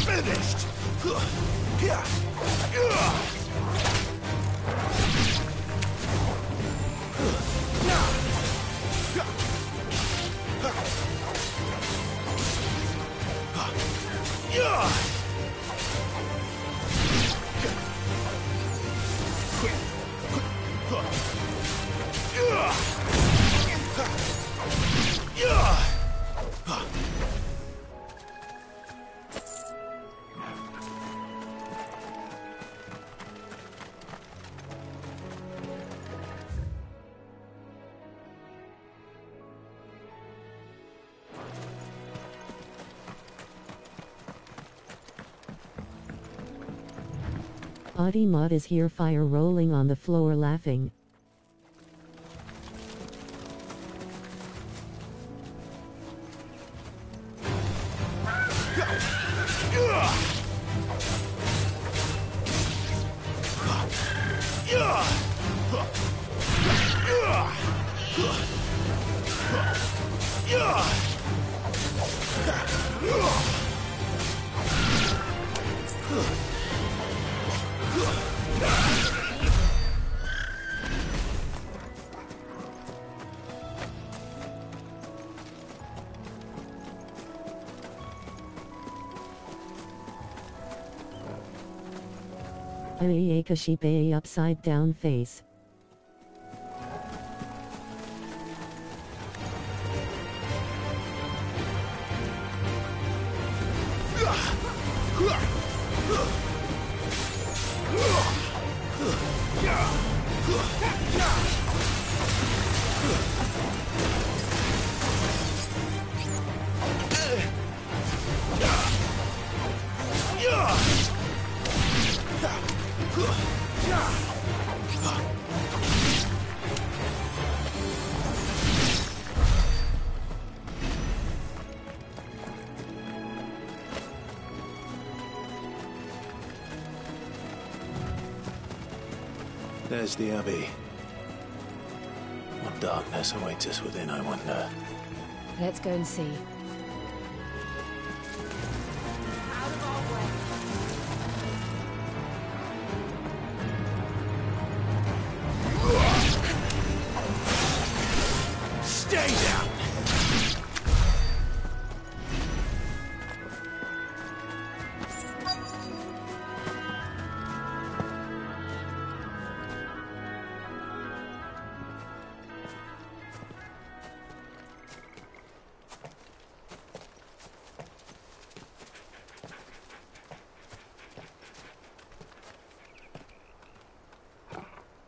Finished! Audie is here, fire rolling on the floor, laughing. Ayakashipe upside down face. There's the Abbey. What darkness awaits us within, I wonder? Let's go and see. Stay down!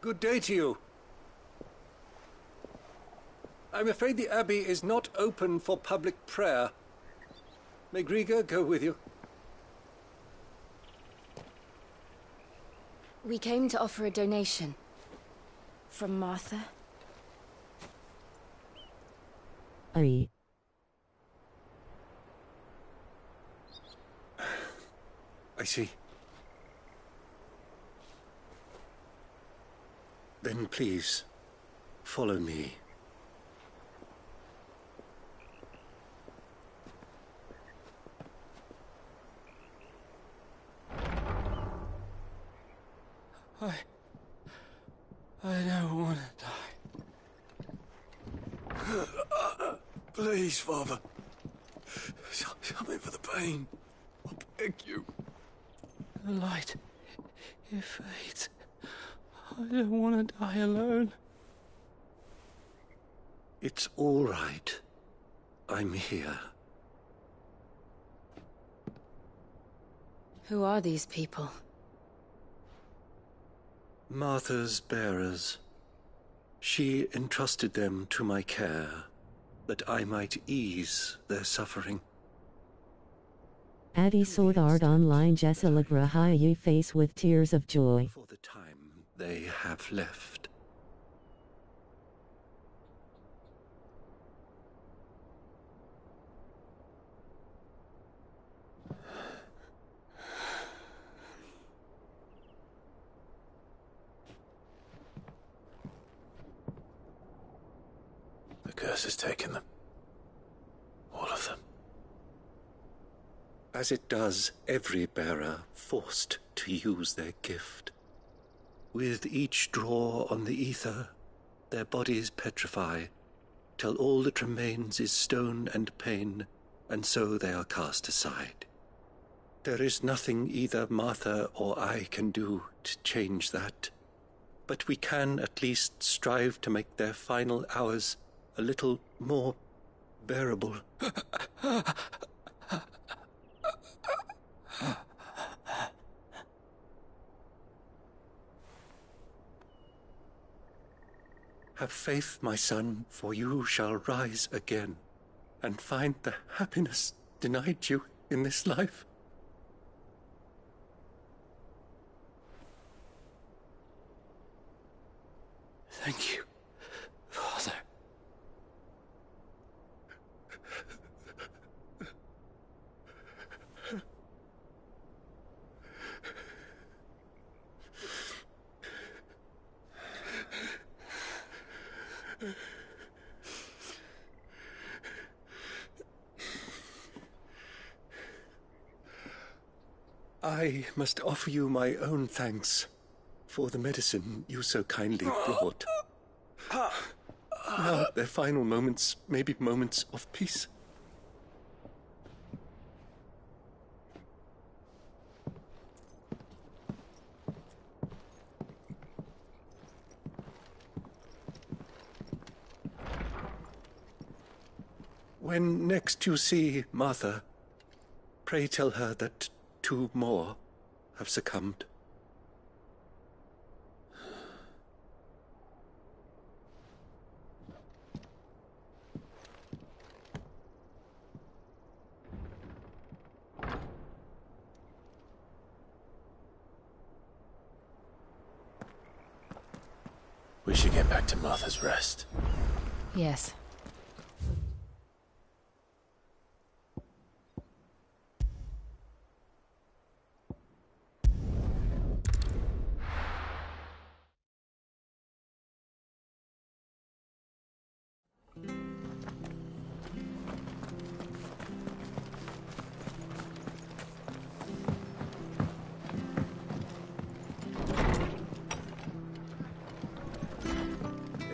Good day to you. I'm afraid the Abbey is not open for public prayer. May Griga go with you? We came to offer a donation. From Martha. Aye. I see. Then please, follow me. I don't want to die. Please, Father. Something for the pain. I beg you. The light, it fades. I don't want to die alone. It's all right. I'm here. Who are these people? Martha's bearers. She entrusted them to my care, that I might ease their suffering. Addie Sword Art Online Jessalagra Hayu face with tears of joy. For the time they have left. The curse has taken them. All of them. As it does every bearer forced to use their gift. With each draw on the ether, their bodies petrify, till all that remains is stone and pain, and so they are cast aside. There is nothing either Martha or I can do to change that, but we can at least strive to make their final hours a little more bearable. Have faith, my son, for you shall rise again, and find the happiness denied you in this life. Thank you, Father. I must offer you my own thanks for the medicine you so kindly brought. Now their final moments may be moments of peace. When next you see Martha, pray tell her that 2 more have succumbed. We should get back to Martha's Rest. Yes.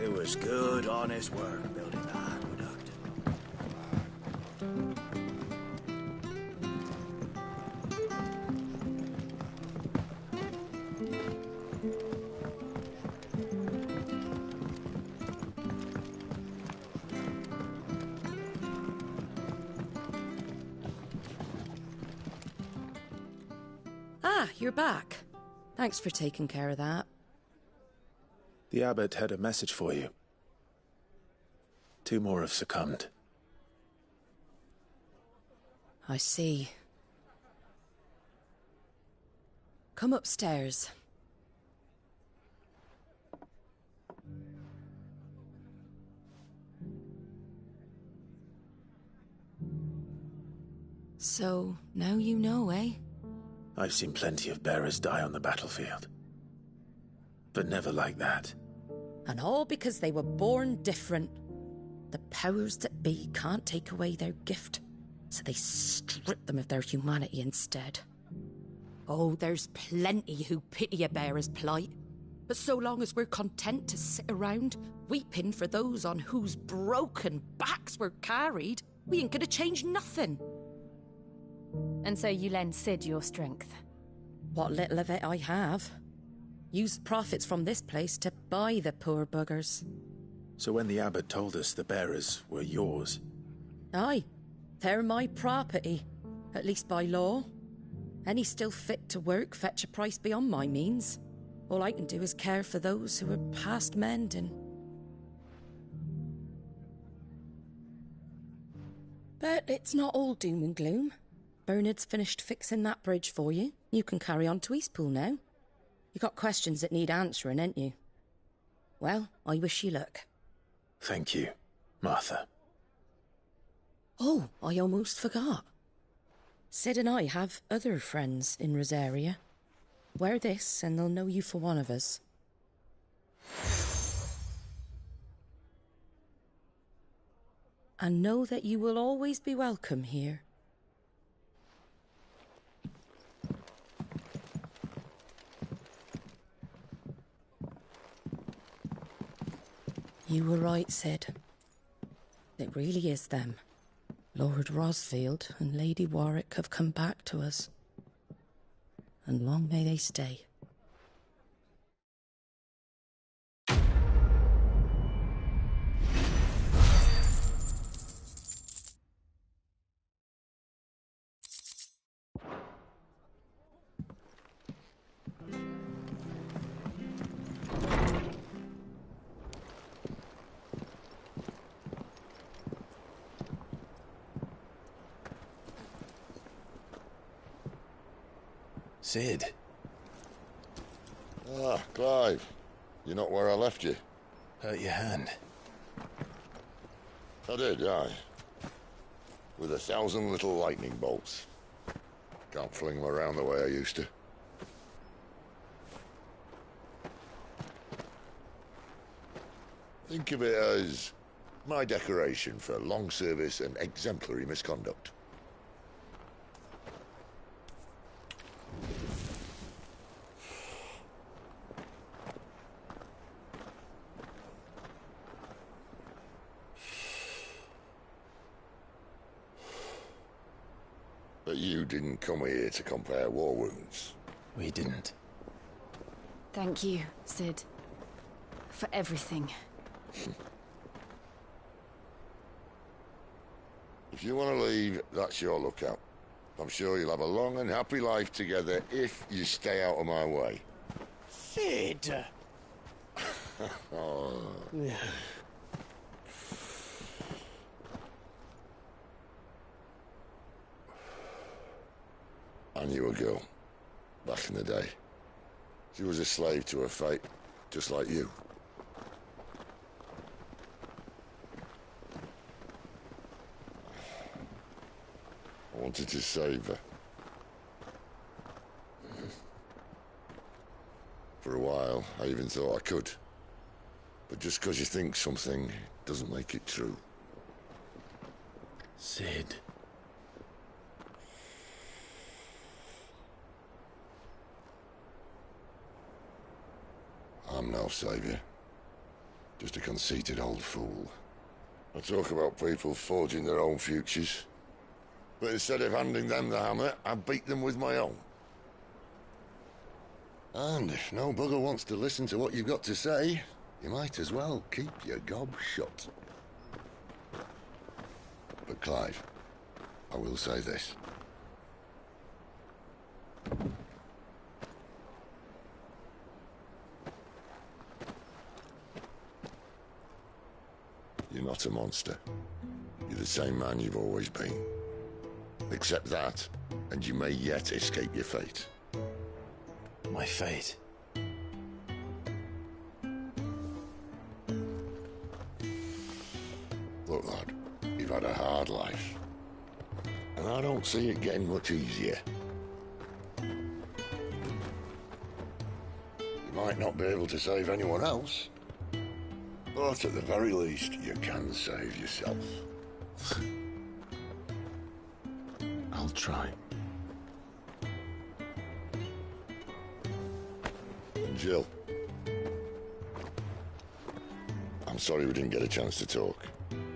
It was good, honest work building the aqueduct. Ah, you're back. Thanks for taking care of that. The abbot had a message for you. 2 more have succumbed. I see. Come upstairs. So, now you know, eh? I've seen plenty of bearers die on the battlefield. But never like that. And all because they were born different. The powers that be can't take away their gift, so they strip them of their humanity instead. Oh, there's plenty who pity a bearer's plight. But so long as we're content to sit around, weeping for those on whose broken backs we're carried, we ain't gonna change nothing. And so you lend Sid your strength? What little of it I have. Used profits from this place to buy the poor buggers. So when the abbot told us the bearers were yours... Aye, they're my property, at least by law. Any still fit to work fetch a price beyond my means. All I can do is care for those who are past mending. But it's not all doom and gloom. Bernard's finished fixing that bridge for you. You can carry on to Eastpool now. You got questions that need answering, ain't you? Well, I wish you luck. Thank you, Martha. Oh, I almost forgot. Sid and I have other friends in Rosaria. Wear this and they'll know you for one of us. and know that you will always be welcome here. You were right, Cid. It really is them. Lord Rosfield and Lady Warwick have come back to us. And long may they stay. Cid. Ah, Clive. You're not where I left you. Hurt your hand. I did, aye. With 1,000 little lightning bolts. Can't fling them around the way I used to. Think of it as my decoration for long service and exemplary misconduct. But you didn't come here to compare war wounds. We didn't. Thank you, Cid. For everything. If you want to leave, that's your lookout. I'm sure you'll have a long and happy life together if you stay out of my way. Cid! Oh. I knew a girl, back in the day. She was a slave to her fate, just like you. I wanted to save her. For a while, I even thought I could. But just because you think something doesn't make it true. Cid. I'm no savior. Just a conceited old fool. I talk about people forging their own futures. But instead of handing them the hammer, I beat them with my own. And if no bugger wants to listen to what you've got to say, you might as well keep your gob shut. But Clive, I will say this. You're not a monster. You're the same man you've always been. Accept that, and you may yet escape your fate. My fate. Look, lad, you've had a hard life. And I don't see it getting much easier. You might not be able to save anyone else, but at the very least, you can save yourself. I'll try. Jill. I'm sorry we didn't get a chance to talk,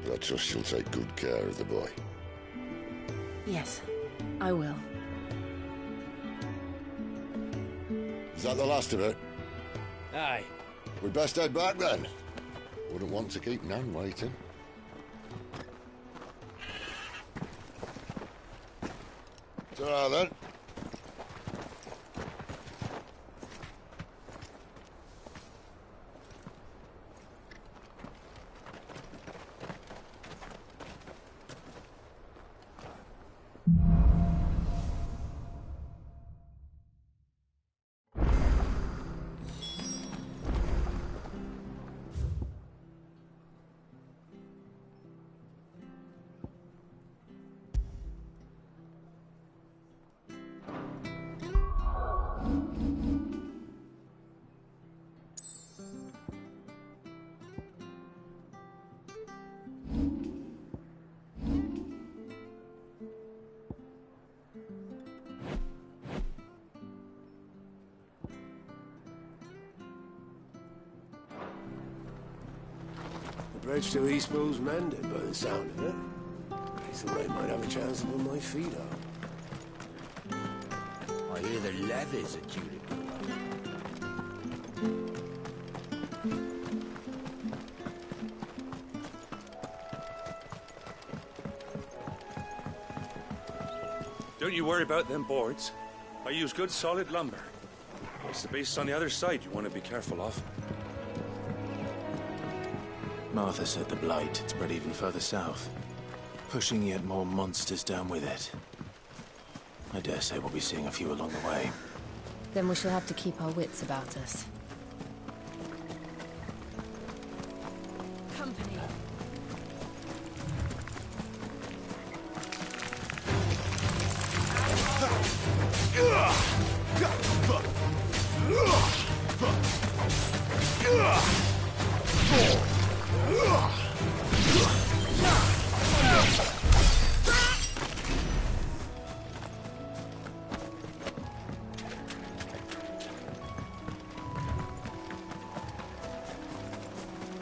but I trust you'll take good care of the boy. Yes, I will. Is that the last of it? Aye. We'd best head back then. Wouldn't want to keep Nan waiting. Ta-ra then. Bridge to Eastpool's mended by the sound of it. I thought I might have a chance to put my feet up. I hear the levies are due to go up. Don't you worry about them boards. I use good solid lumber. It's the base on the other side you want to be careful of. Martha said the blight had spread even further south, pushing yet more monsters down with it. I dare say we'll be seeing a few along the way. Then we shall have to keep our wits about us. Company.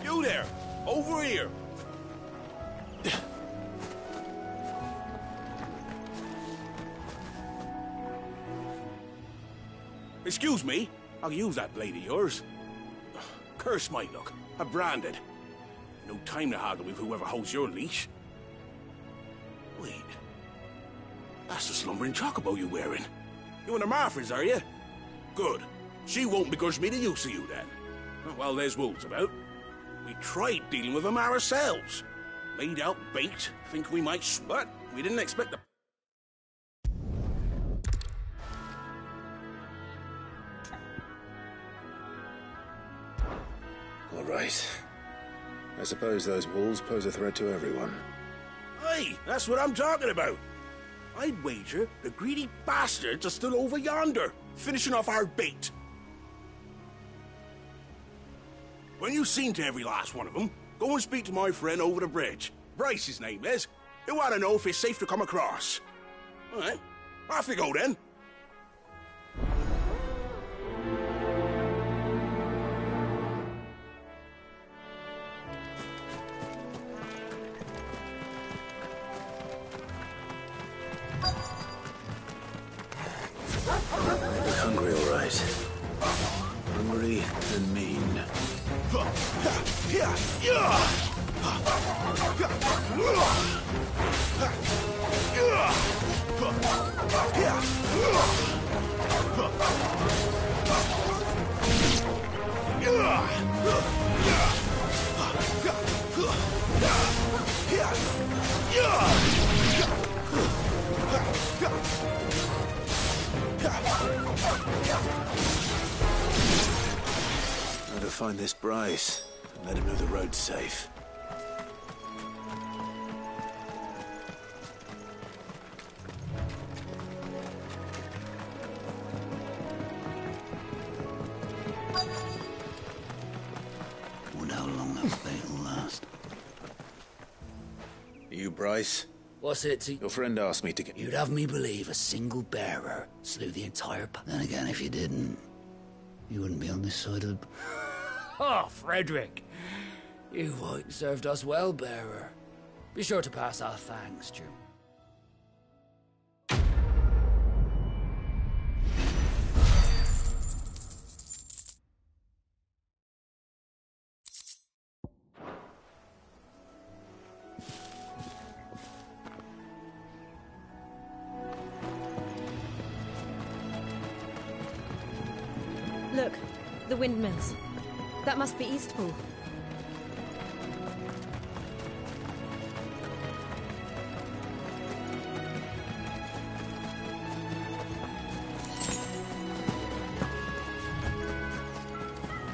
You there! Over here! Excuse me, I'll use that blade of yours. Curse my luck. I'm branded. No time to haggle with whoever holds your leash. Wait. That's the slumbering chocobo you're wearing. You and the Marfors, are you? Good. She won't begrudge me the use of you, then. Well, there's wolves about. We tried dealing with them ourselves. Laid out bait, think we might but we didn't expect the... All right. I suppose those wolves pose a threat to everyone. Hey, that's what I'm talking about. I'd wager the greedy bastards are still over yonder, finishing off our bait. When you've seen to every last one of them, go and speak to my friend over the bridge. Bryce, his name is. He want to know if it's safe to come across. All right, off you go then. You're hungry, all right. Hungry and mean. Now to find this Bryce and let him know the road's safe. Wonder how long that bait will last. You, Bryce? What's it? Your friend asked me to get... You'd have me believe a single bearer slew the entire... Then again, if you didn't, you wouldn't be on this side of the... Oh, Frederick! You white served us well, bearer. Be sure to pass our thanks, Jim. Look, the windmills. That must be Eastpool.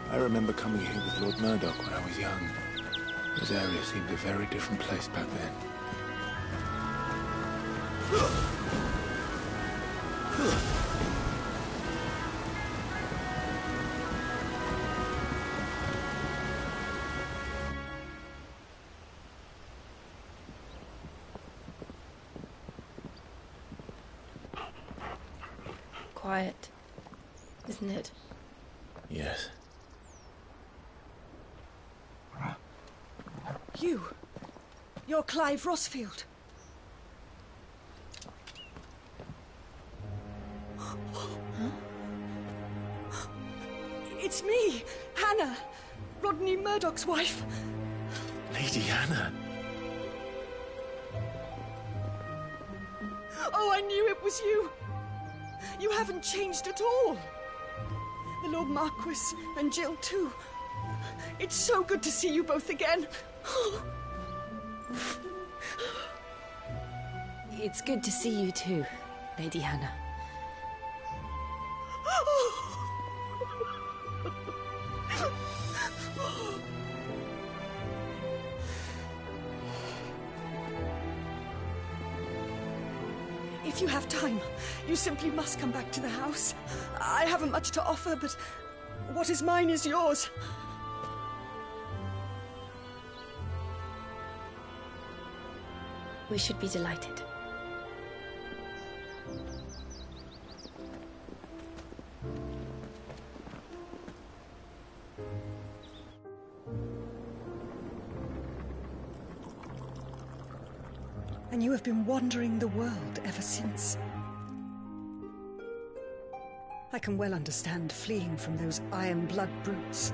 I remember coming here with Lord Murdoch when I was young. This area seemed a very different place back then. Quiet, isn't it? Yes. You're Clive Rosfield. It's me, Hannah, Rodney Murdoch's wife. Lady Hannah. Oh, I knew it was you. You haven't changed at all. The Lord Marquis and Jill too. It's so good to see you both again. It's good to see you too, Lady Hannah. If you have time, you simply must come back to the house. I haven't much to offer, but what is mine is yours. We should be delighted. And you have been wandering the world ever since. I can well understand fleeing from those iron blood brutes.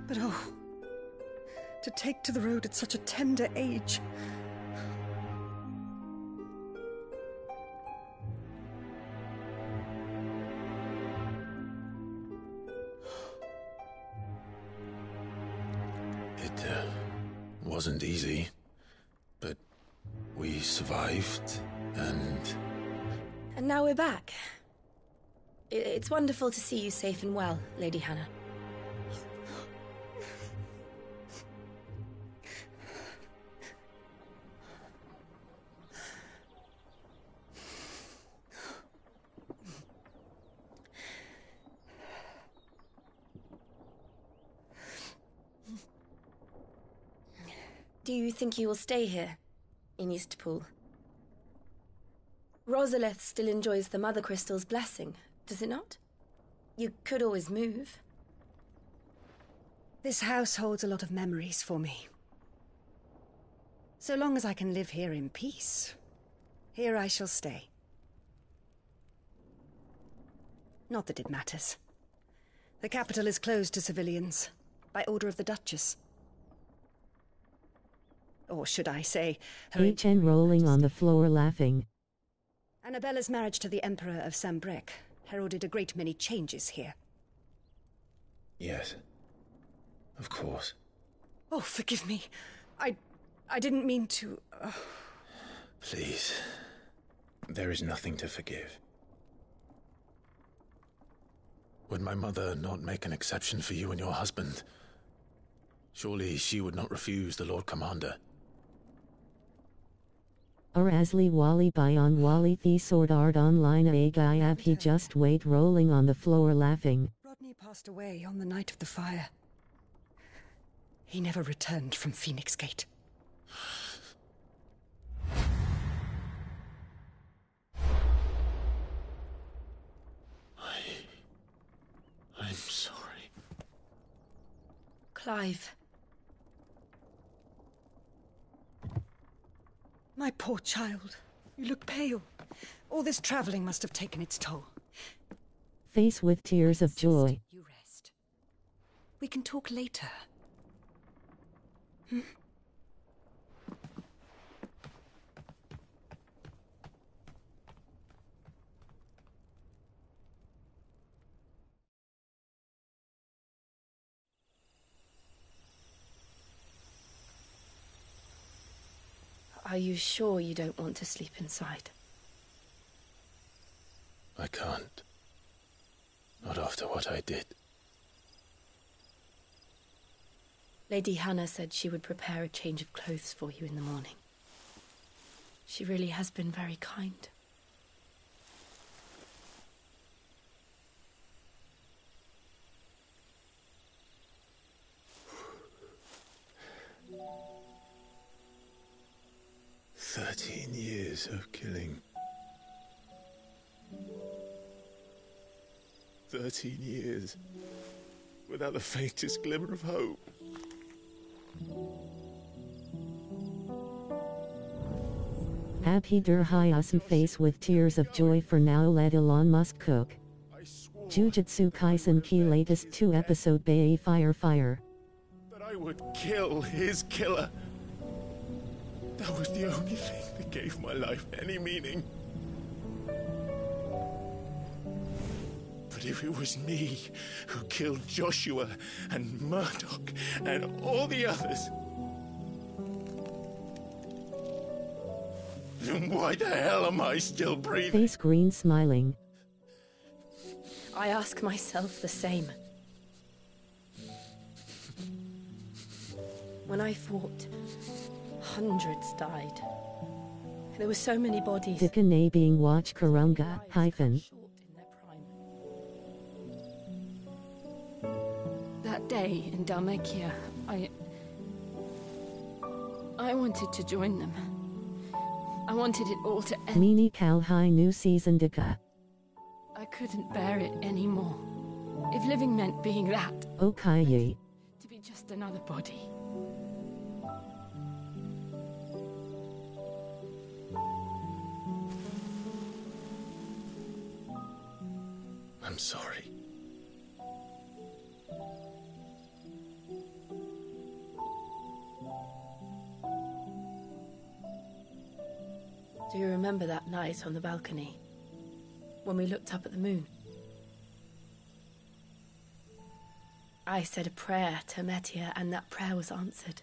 But oh, to take to the road at such a tender age. It wasn't easy, but we survived, and now we're back. It's wonderful to see you safe and well, Lady Hannah. Do you think you will stay here, in Eastpool? Rosalith still enjoys the Mother Crystal's blessing, does it not? You could always move. This house holds a lot of memories for me. So long as I can live here in peace, here I shall stay. Not that it matters. The capital is closed to civilians, by order of the Duchess. Or should I say, her HN rolling on the floor laughing. Annabella's marriage to the Emperor of Sambrec heralded a great many changes here. yes, of course. Oh, forgive me. I didn't mean to... Please, there is nothing to forgive. Would my mother not make an exception for you and your husband? Surely she would not refuse the Lord Commander. Arasli Wali Bayon Wali The Sword Art Online A Gayab He just wait rolling on the floor laughing. Rodney passed away on the night of the fire. He never returned from Phoenix Gate. I'm sorry. Clive. My poor child. You look pale. All this traveling must have taken its toll. Face with tears of joy. You rest. We can talk later. Hmm? Are you sure you don't want to sleep inside? I can't. Not after what I did. Lady Hannah said she would prepare a change of clothes for you in the morning. She really has been very kind. Years of killing. 13 years without the faintest glimmer of hope. Abhi der Hyasm face with tears of joy for now let Elon Musk cook. Jujutsu Kaisen Ki latest 2 episode Bay Fire. That I would kill his killer. That was the only thing that gave my life any meaning. But if it was me who killed Joshua and Murdoch and all the others, then why the hell am I still breathing? Face green smiling. I ask myself the same. When I fought, hundreds died. There were so many bodies. Dikane being watch Karunga, hyphen. That day in Dhalmekia, I wanted to join them. I wanted it all to end. Mini Kalhai new season Dika. I couldn't bear it anymore. If living meant being that, Okayi. to be just another body. I'm sorry. Do you remember that night on the balcony? When we looked up at the moon? I said a prayer to Metia, and that prayer was answered.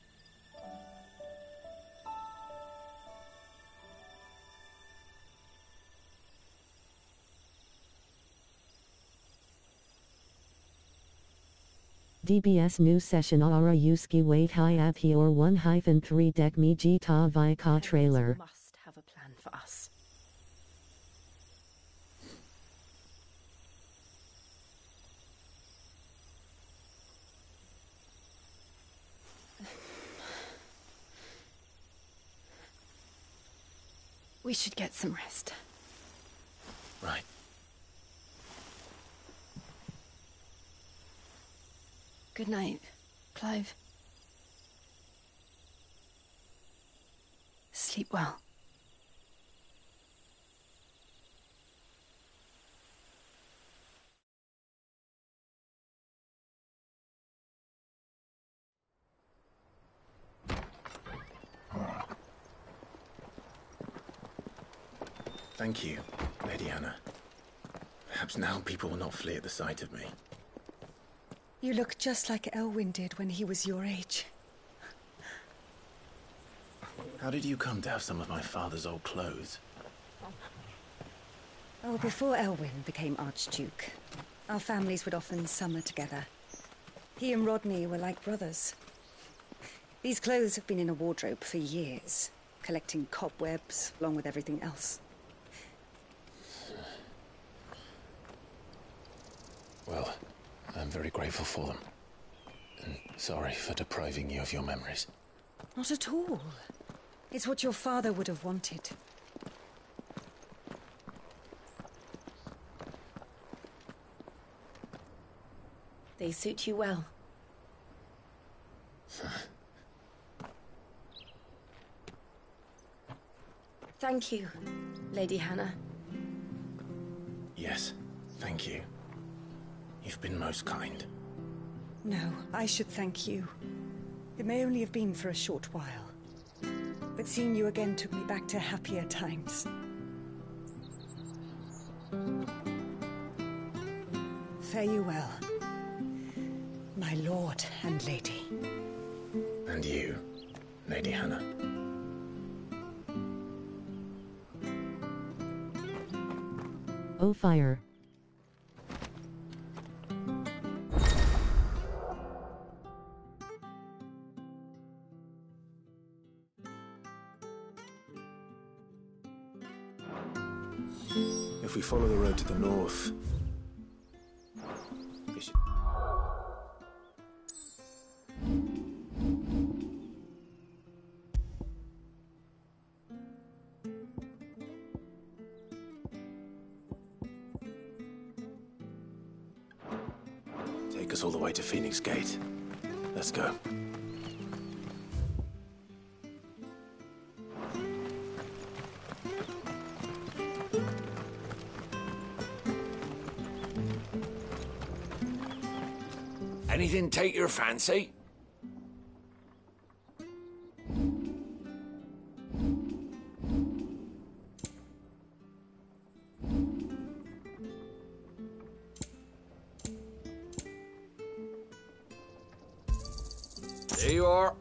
DBS new session Ara Yuski wait hi abhi or 1-3 dek mi ta vika trailer. Must have a plan for us. We should get some rest. Right. Good night, Clive. Sleep well. Thank you, Lady Hannah. Perhaps now people will not flee at the sight of me. You look just like Elwyn did when he was your age. How did you come to have some of my father's old clothes? Oh, before Elwyn became Archduke, our families would often summer together. He and Rodney were like brothers. These clothes have been in a wardrobe for years, collecting cobwebs along with everything else. Well, I'm very grateful for them. And sorry for depriving you of your memories. Not at all. It's what your father would have wanted. They suit you well. Thank you, Lady Hannah. Yes, thank you. You've been most kind. No, I should thank you. It may only have been for a short while, but seeing you again took me back to happier times. Fare you well, my lord and lady. And you, Lady Hannah. Oh fire. If we follow the road to the north... we should... Take us all the way to Phoenix Gate. Let's go. Anything take your fancy? There you are.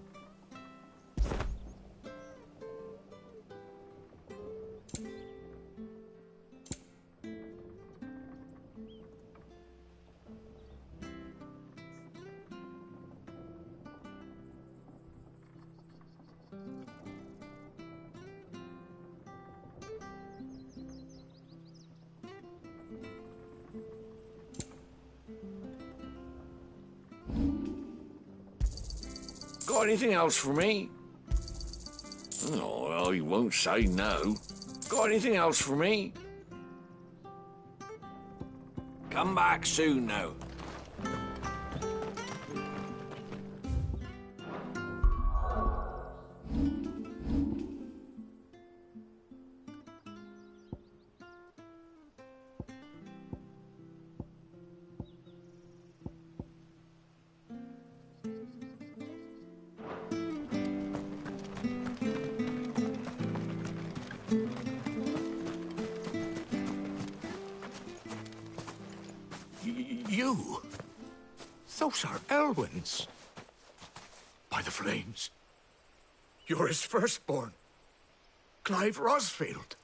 Got anything else for me? Oh, well, you won't say no. Got anything else for me? Come back soon now. You? Those are Elwyn's. By the flames. You're his firstborn. Clive Rosfield.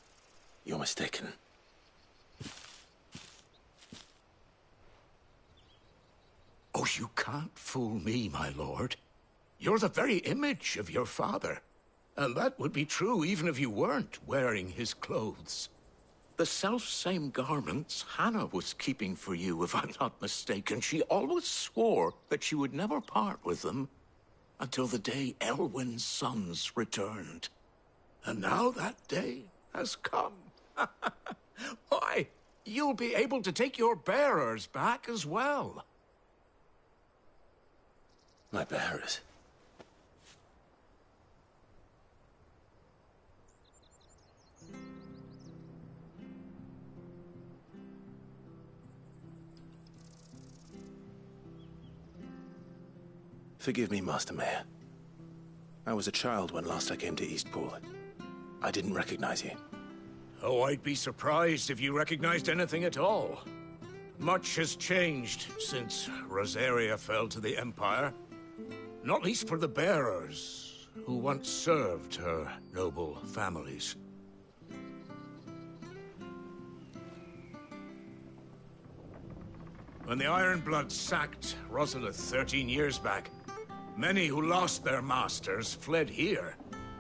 You're mistaken. Oh, you can't fool me, my lord. You're the very image of your father. And that would be true even if you weren't wearing his clothes. The self-same garments Hannah was keeping for you, if I'm not mistaken. She always swore that she would never part with them until the day Elwyn's sons returned. And now that day has come. Why, you'll be able to take your bearers back as well. My bearers? Forgive me, Master Mayor. I was a child when last I came to Eastpool. I didn't recognize you. Oh, I'd be surprised if you recognized anything at all. Much has changed since Rosaria fell to the Empire. Not least for the bearers, who once served her noble families. When the Ironbloods sacked Rosalith 13 years back, many who lost their masters fled here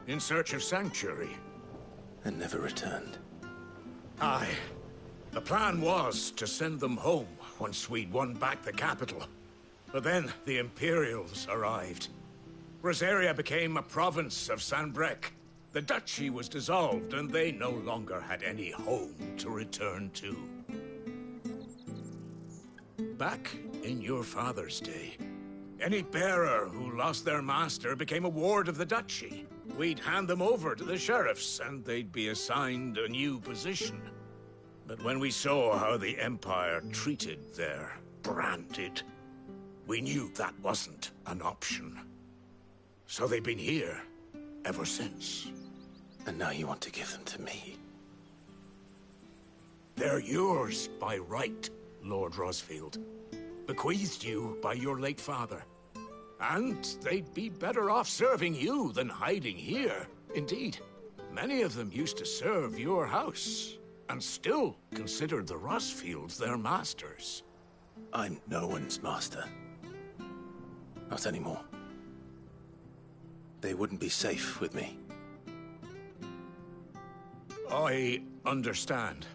in search of sanctuary. And never returned. Aye. The plan was to send them home once we'd won back the capital. But then the Imperials arrived. Rosaria became a province of Sanbreque. The duchy was dissolved, and they no longer had any home to return to. Back in your father's day, any bearer who lost their master became a ward of the duchy. We'd hand them over to the sheriffs, and they'd be assigned a new position. But when we saw how the Empire treated their branded, we knew that wasn't an option. So they've been here ever since. And now you want to give them to me? They're yours by right, Lord Rosfield. Bequeathed you by your late father. And they'd be better off serving you than hiding here. Indeed, many of them used to serve your house, and still considered the Rosfields their masters. I'm no one's master. Not anymore. They wouldn't be safe with me. I understand.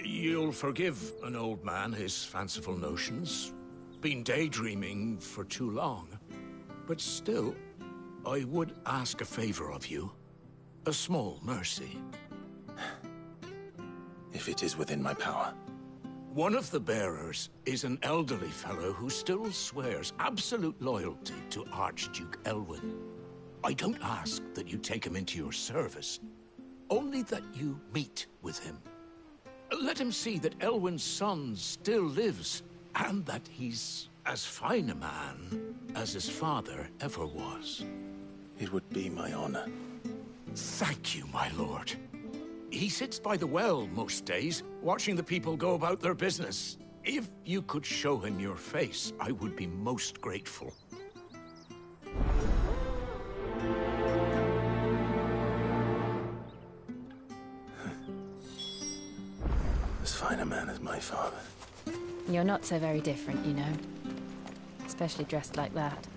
You'll forgive an old man his fanciful notions. Been daydreaming for too long. But still, I would ask a favor of you. A small mercy. If it is within my power. One of the bearers is an elderly fellow who still swears absolute loyalty to Archduke Elwyn. I don't ask that you take him into your service, only that you meet with him. Let him see that Elwyn's son still lives, and that he's as fine a man as his father ever was. It would be my honor. Thank you, my lord. He sits by the well most days, watching the people go about their business. If you could show him your face, I would be most grateful. As fine a man as my father. You're not so very different, you know. Especially dressed like that.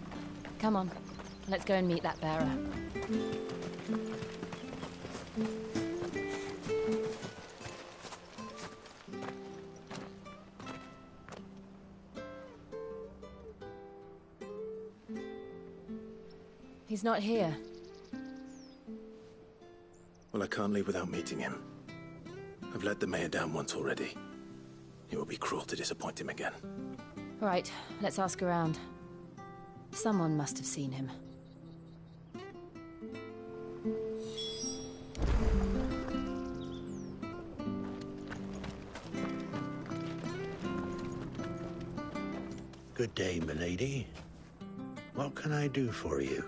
Come on, let's go and meet that bearer. He's not here. Well, I can't leave without meeting him. I've let the mayor down once already. It would be cruel to disappoint him again. Right, let's ask around. Someone must have seen him. Good day, milady. What can I do for you?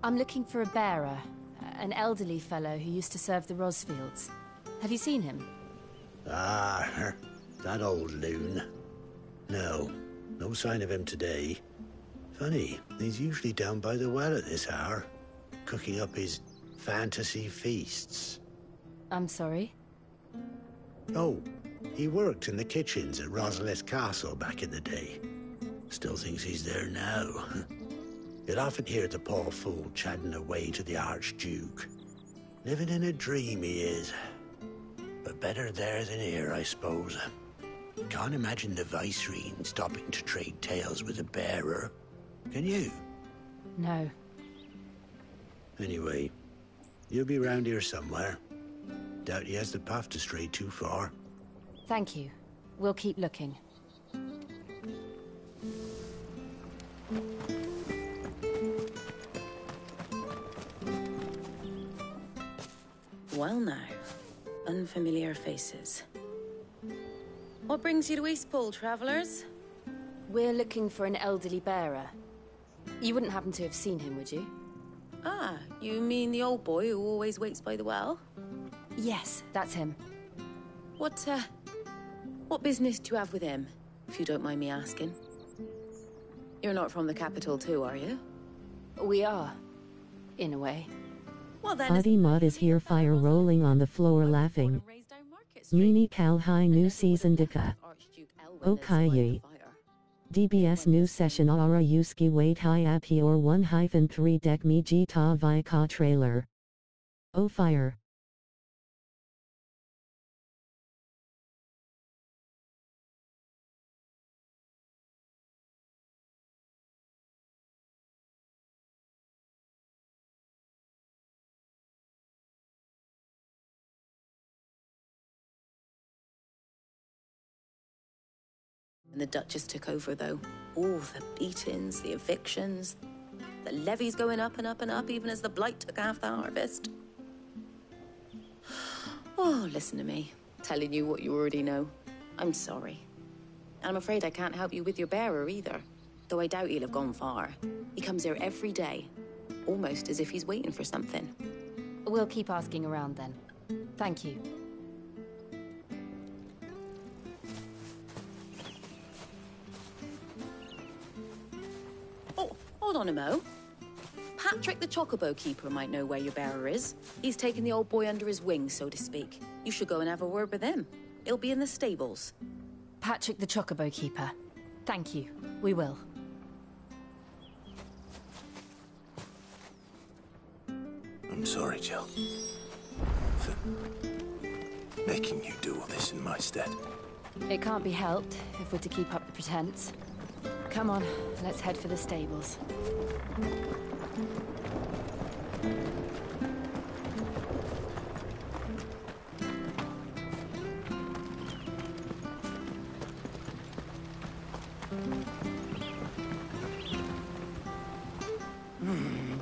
I'm looking for a bearer, an elderly fellow who used to serve the Rosfields. Have you seen him? Ah, that old loon. No, no sign of him today. Funny, he's usually down by the well at this hour, cooking up his fantasy feasts. I'm sorry? Oh, he worked in the kitchens at Rosalith Castle back in the day. Still thinks he's there now. You'll often hear the poor fool chatting away to the Archduke. Living in a dream he is. But better there than here, I suppose. Can't imagine the Vicereine stopping to trade tales with a bearer. Can you? No. Anyway, you'll be round here somewhere. Doubt he has the path to stray too far. Thank you. We'll keep looking. Well now, unfamiliar faces. What brings you to Eastpool, travellers? We're looking for an elderly bearer. You wouldn't happen to have seen him, would you? Ah, you mean the old boy who always waits by the well? Yes, that's him. What business do you have with him, if you don't mind me asking? You're not from the capital too, are you? We are, in a way. Well then... Adi Mod is here, fire rolling on the floor laughing. Uni Kalhai new season dika. Okayi. DBS new session Aura Yuski wait hi api or 1-3 deck me ta vi ka trailer. Oh fire. When the Duchess took over, though, all the beatings, the evictions, the levies going up and up and up, even as the blight took half the harvest. Oh, listen to me, telling you what you already know. I'm sorry. And I'm afraid I can't help you with your bearer either, though I doubt he'll have gone far. He comes here every day, almost as if he's waiting for something. We'll keep asking around then. Thank you. Hold on a mo. Patrick the Chocobo Keeper might know where your bearer is. He's taken the old boy under his wing, so to speak. You should go and have a word with him. He'll be in the stables. Patrick the Chocobo Keeper. Thank you. We will. I'm sorry, Jill. For making you do all this in my stead. It can't be helped if we're to keep up the pretense. Come on, let's head for the stables.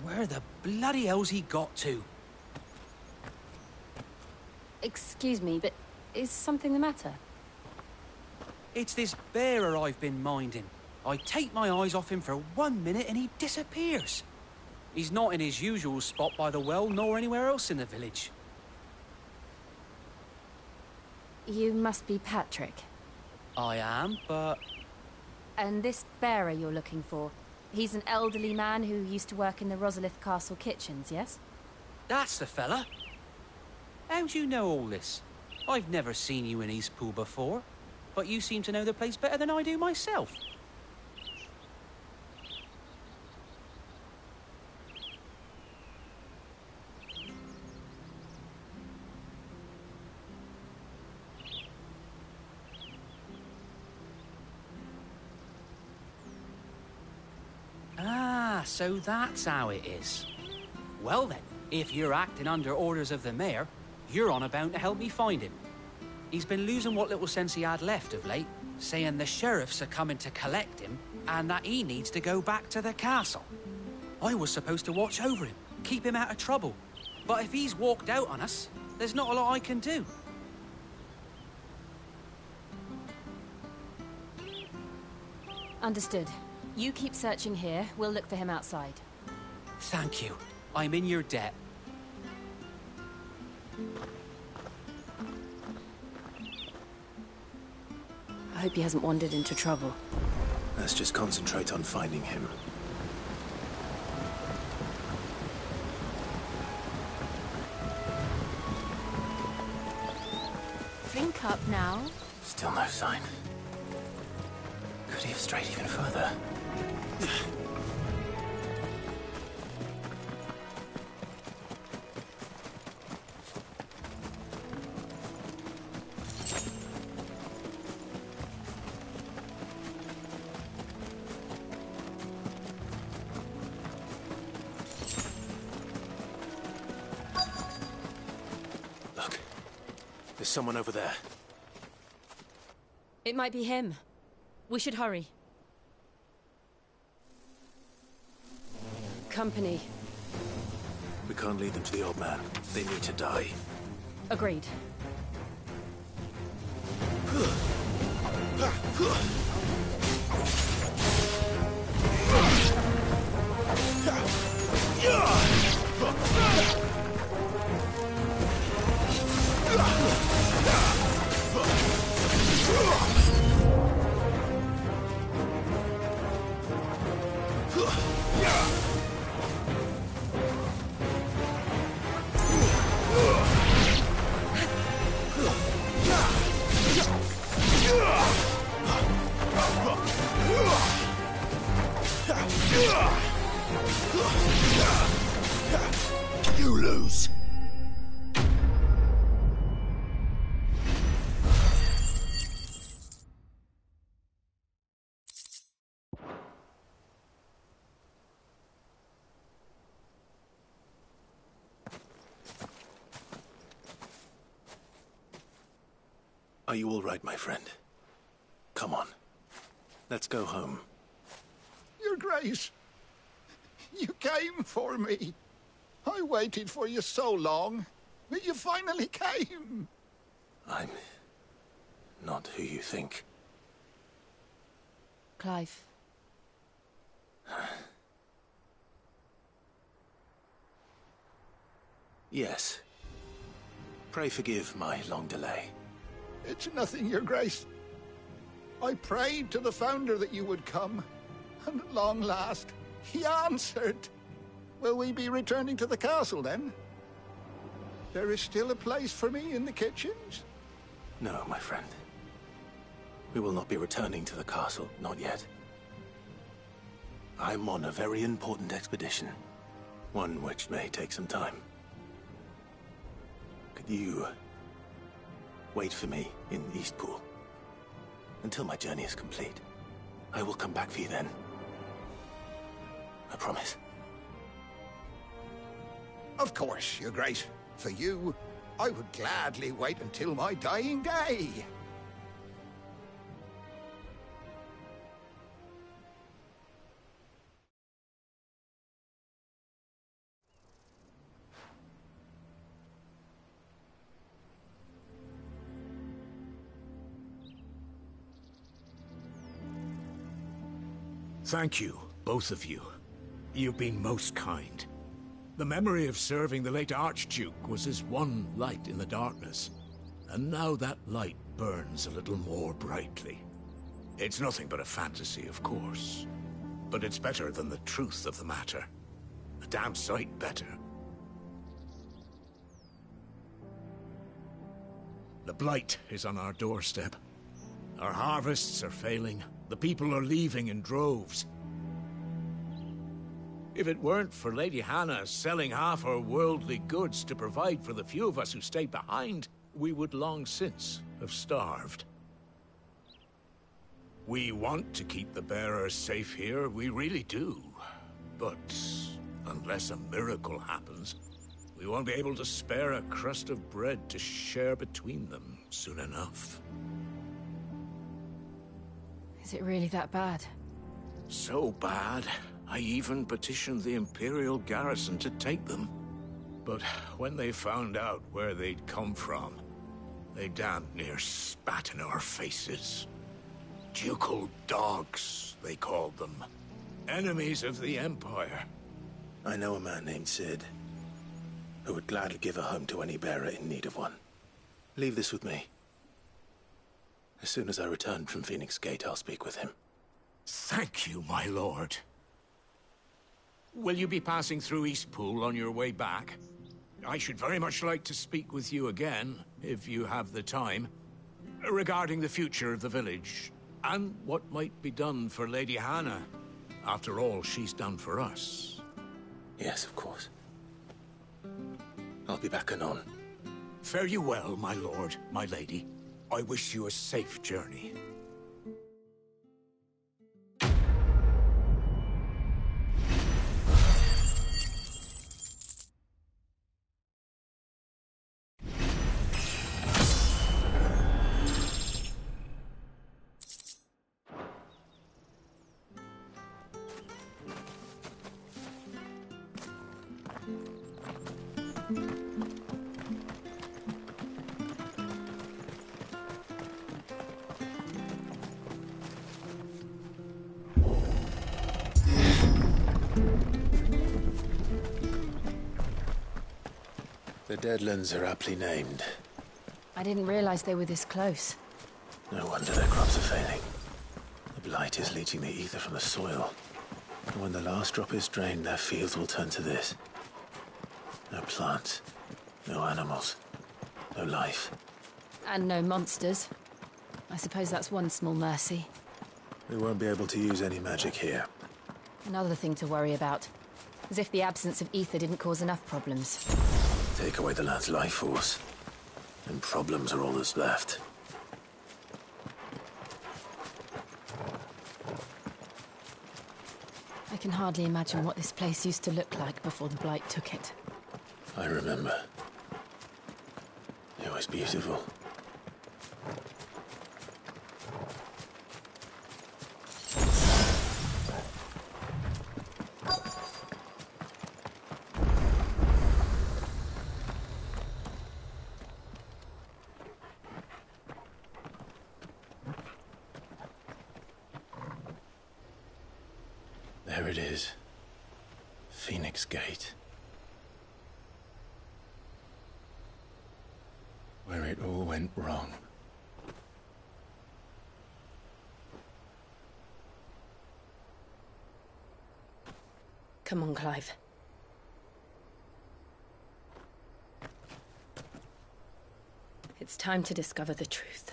Where the bloody hell's he got to? Excuse me, but is something the matter? It's this bearer I've been minding. I take my eyes off him for 1 minute and he disappears. He's not in his usual spot by the well, nor anywhere else in the village. You must be Patrick. I am, but... And this bearer you're looking for, he's an elderly man who used to work in the Rosalith Castle kitchens, yes? That's the fella. How do you know all this? I've never seen you in Eastpool before, but you seem to know the place better than I do myself. Ah, so that's how it is. Well then, if you're acting under orders of the mayor, you're on about to help me find him. He's been losing what little sense he had left of late, saying the sheriffs are coming to collect him and that he needs to go back to the castle. I was supposed to watch over him, keep him out of trouble. But if he's walked out on us, there's not a lot I can do. Understood. You keep searching here, we'll look for him outside. Thank you. I'm in your debt. I hope he hasn't wandered into trouble. Let's just concentrate on finding him. Think up now. Still no sign. Could he have strayed even further? Look, there's someone over there. It might be him. We should hurry. Company. We can't lead them to the old man. They need to die. Agreed. You lose. Are you all right, my friend? Come on. Let's go home. Your Grace, you came for me. I waited for you so long, but you finally came. I'm not who you think. Clive. Yes. Pray forgive my long delay. It's nothing, Your Grace. I prayed to the Founder that you would come, and at long last, he answered. Will we be returning to the castle, then? There is still a place for me in the kitchens? No, my friend. We will not be returning to the castle, not yet. I'm on a very important expedition. One which may take some time. Could you wait for me in Eastpool until my journey is complete? I will come back for you then. I promise. Of course, Your Grace. For you, I would gladly wait until my dying day. Thank you, both of you. You've been most kind. The memory of serving the late Archduke was as one light in the darkness, and now that light burns a little more brightly. It's nothing but a fantasy, of course, but it's better than the truth of the matter. A damn sight better. The Blight is on our doorstep. Our harvests are failing. The people are leaving in droves. If it weren't for Lady Hannah selling half her worldly goods to provide for the few of us who stayed behind, we would long since have starved. We want to keep the bearers safe here, we really do. But unless a miracle happens, we won't be able to spare a crust of bread to share between them soon enough. Is it really that bad? So bad, I even petitioned the Imperial garrison to take them. But when they found out where they'd come from, they damn near spat in our faces. Ducal dogs, they called them. Enemies of the Empire. I know a man named Cid, who would gladly give a home to any bearer in need of one. Leave this with me. As soon as I return from Phoenix Gate, I'll speak with him. Thank you, my lord. Will you be passing through Eastpool on your way back? I should very much like to speak with you again, if you have the time, regarding the future of the village, and what might be done for Lady Hannah. After all she's done for us. Yes, of course. I'll be back anon. Fare you well, my lord, my lady. I wish you a safe journey. The Deadlands are aptly named. I didn't realize they were this close. No wonder their crops are failing. The Blight is leaching the ether from the soil. And when the last drop is drained, their fields will turn to this. No plants, no animals, no life. And no monsters. I suppose that's one small mercy. We won't be able to use any magic here. Another thing to worry about. As if the absence of ether didn't cause enough problems. Take away the lad's life force, and problems are all that's left. I can hardly imagine what this place used to look like before the Blight took it. I remember. It was beautiful. There it is. Phoenix Gate. Where it all went wrong. Come on, Clive. It's time to discover the truth.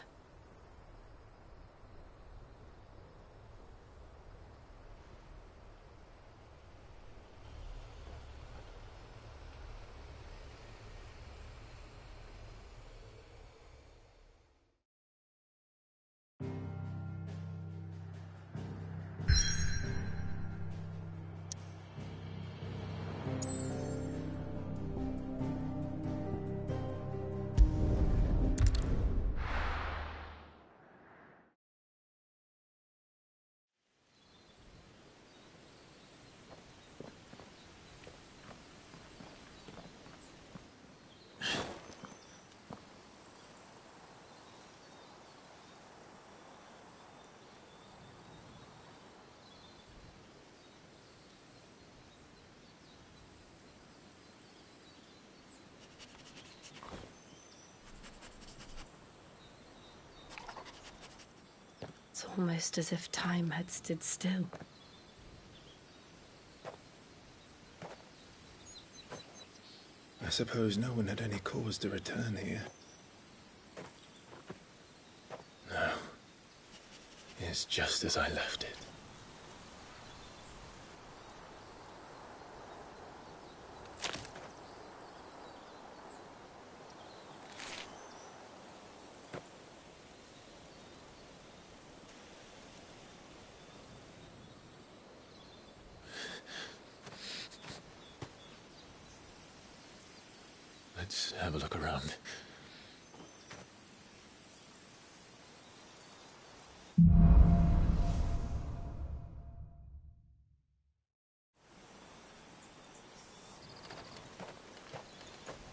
It's almost as if time had stood still. I suppose no one had any cause to return here. No. It's just as I left it. Let's have a look around.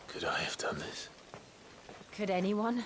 Could I have done this? Could anyone?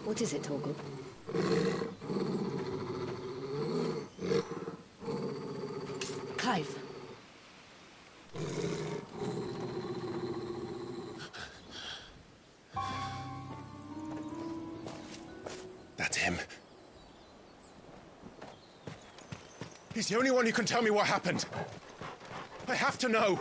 What is it, Torgal? Clive. That's him. He's the only one who can tell me what happened. I have to know.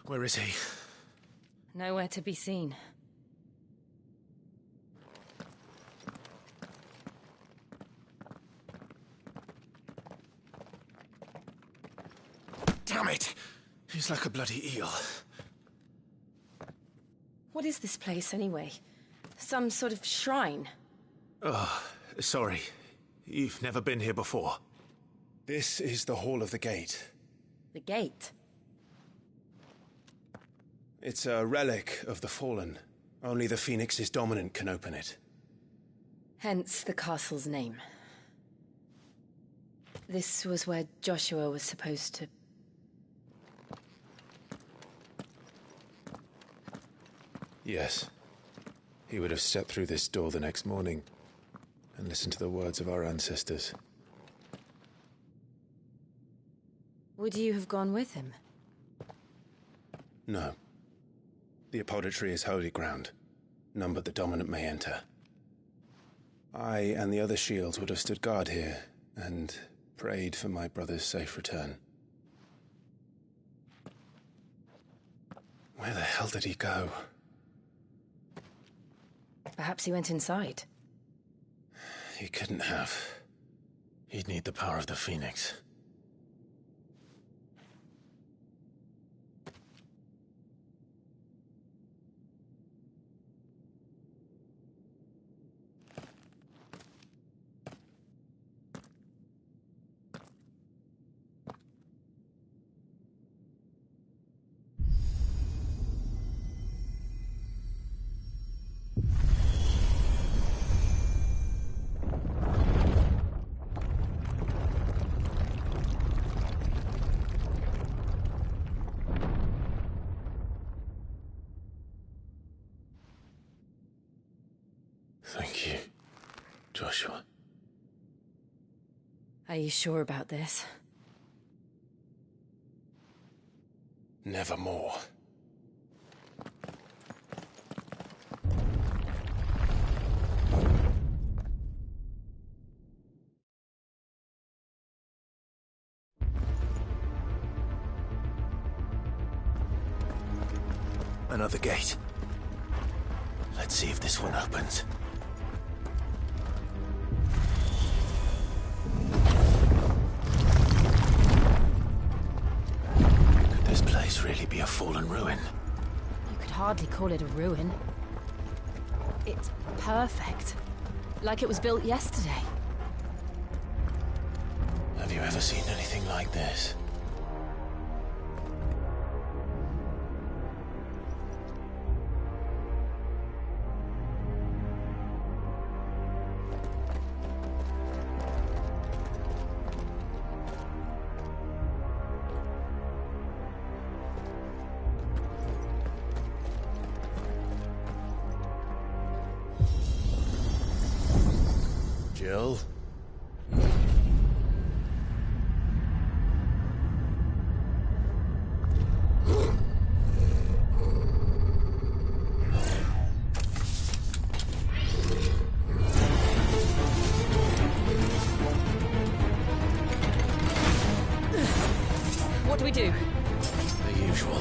Where is he? Nowhere to be seen. Damn it! He's like a bloody eel. What is this place, anyway? Some sort of shrine? Oh, sorry. You've never been here before. This is the Hall of the Gate. The gate? It's a relic of the Fallen. Only the Phoenix's dominant can open it. Hence the castle's name. This was where Joshua was supposed to... Yes. He would have stepped through this door the next morning and listened to the words of our ancestors. Would you have gone with him? No. The Apodatory is holy ground. None but the dominant may enter. I and the other shields would have stood guard here and prayed for my brother's safe return. Where the hell did he go? Perhaps he went inside. He couldn't have. He'd need the power of the Phoenix. Thank you, Joshua. Are you sure about this? Nevermore. Another gate. Let's see if this one opens. Could this place really be a fallen ruin? You could hardly call it a ruin. It's perfect. Like it was built yesterday. Have you ever seen anything like this? Jill? What do we do? The usual.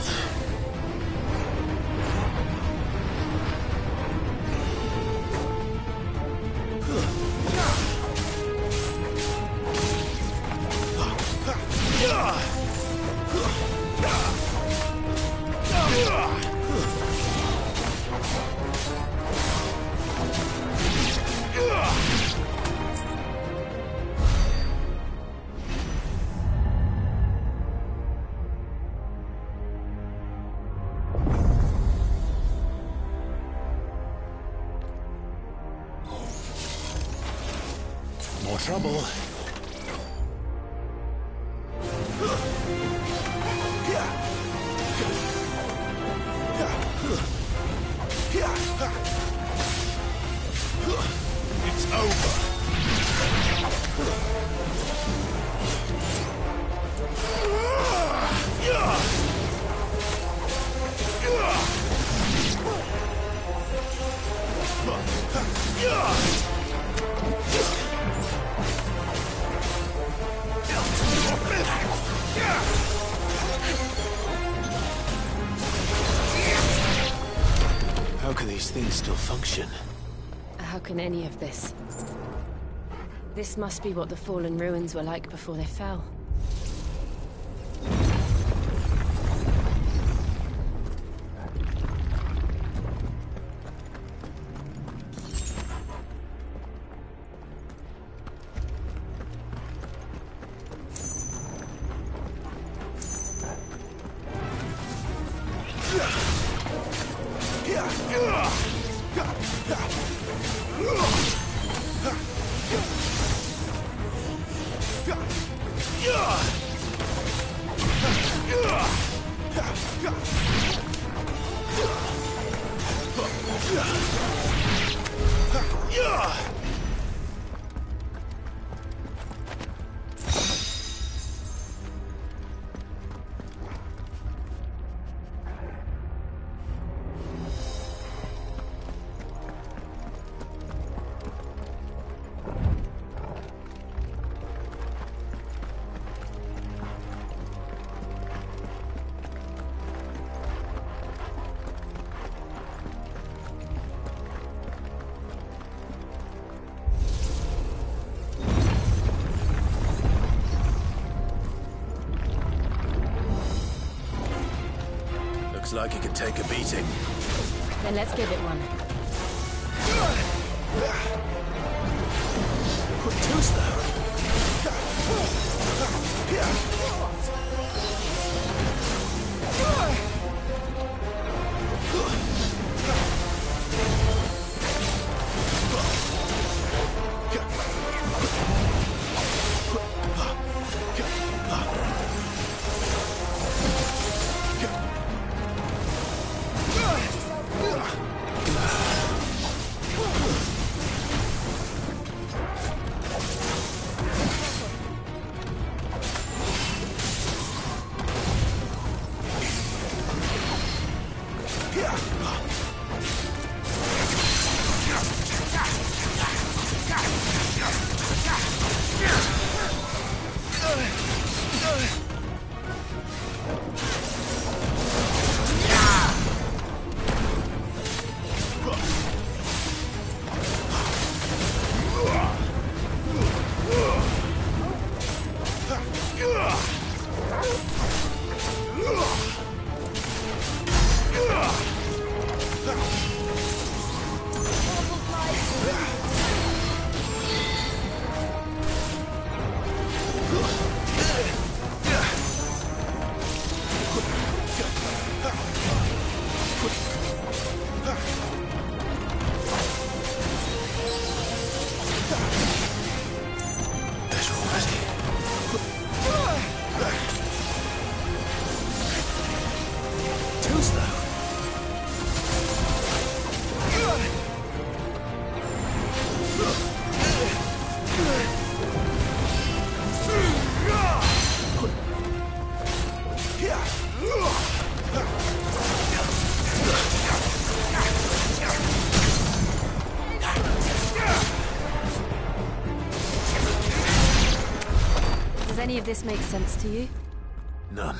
More trouble. It's over. How can these things still function? How can any of this? This must be what the fallen ruins were like before they fell. Looks like it could take a beating. Then let's give it one. Too slow. any of this make sense to you? None.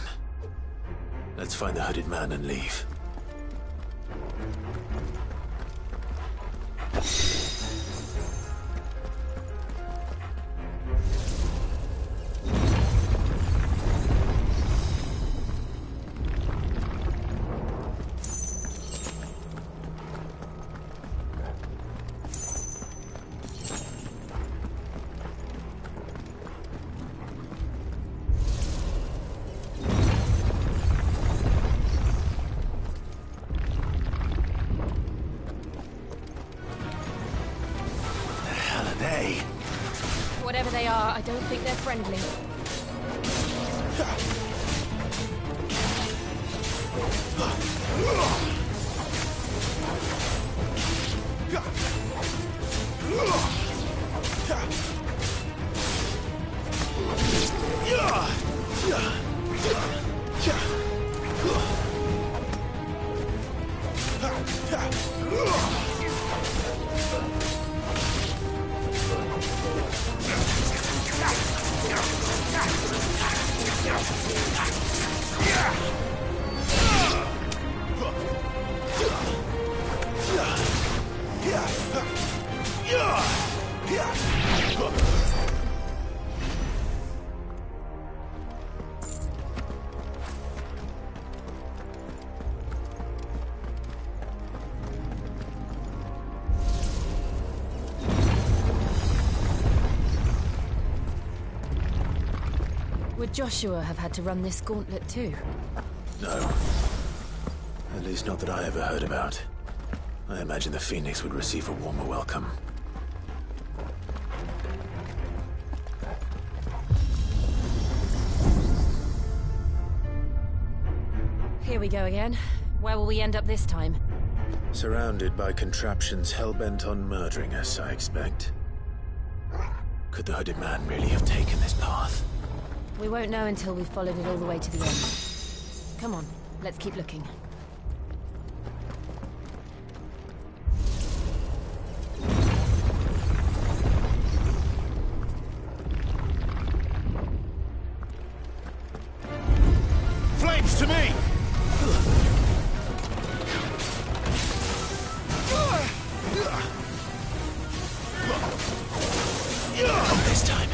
Let's find the hooded man and leave. Whatever they are, I don't think they're friendly. Would Joshua have had to run this gauntlet too? No. At least not that I ever heard about. I imagine the Phoenix would receive a warmer welcome. Here we go again. Where will we end up this time? Surrounded by contraptions hell-bent on murdering us, I expect. Could the hooded man really have taken this path? We won't know until we've followed it all the way to the end. Come on, let's keep looking. Flames to me! Not this time.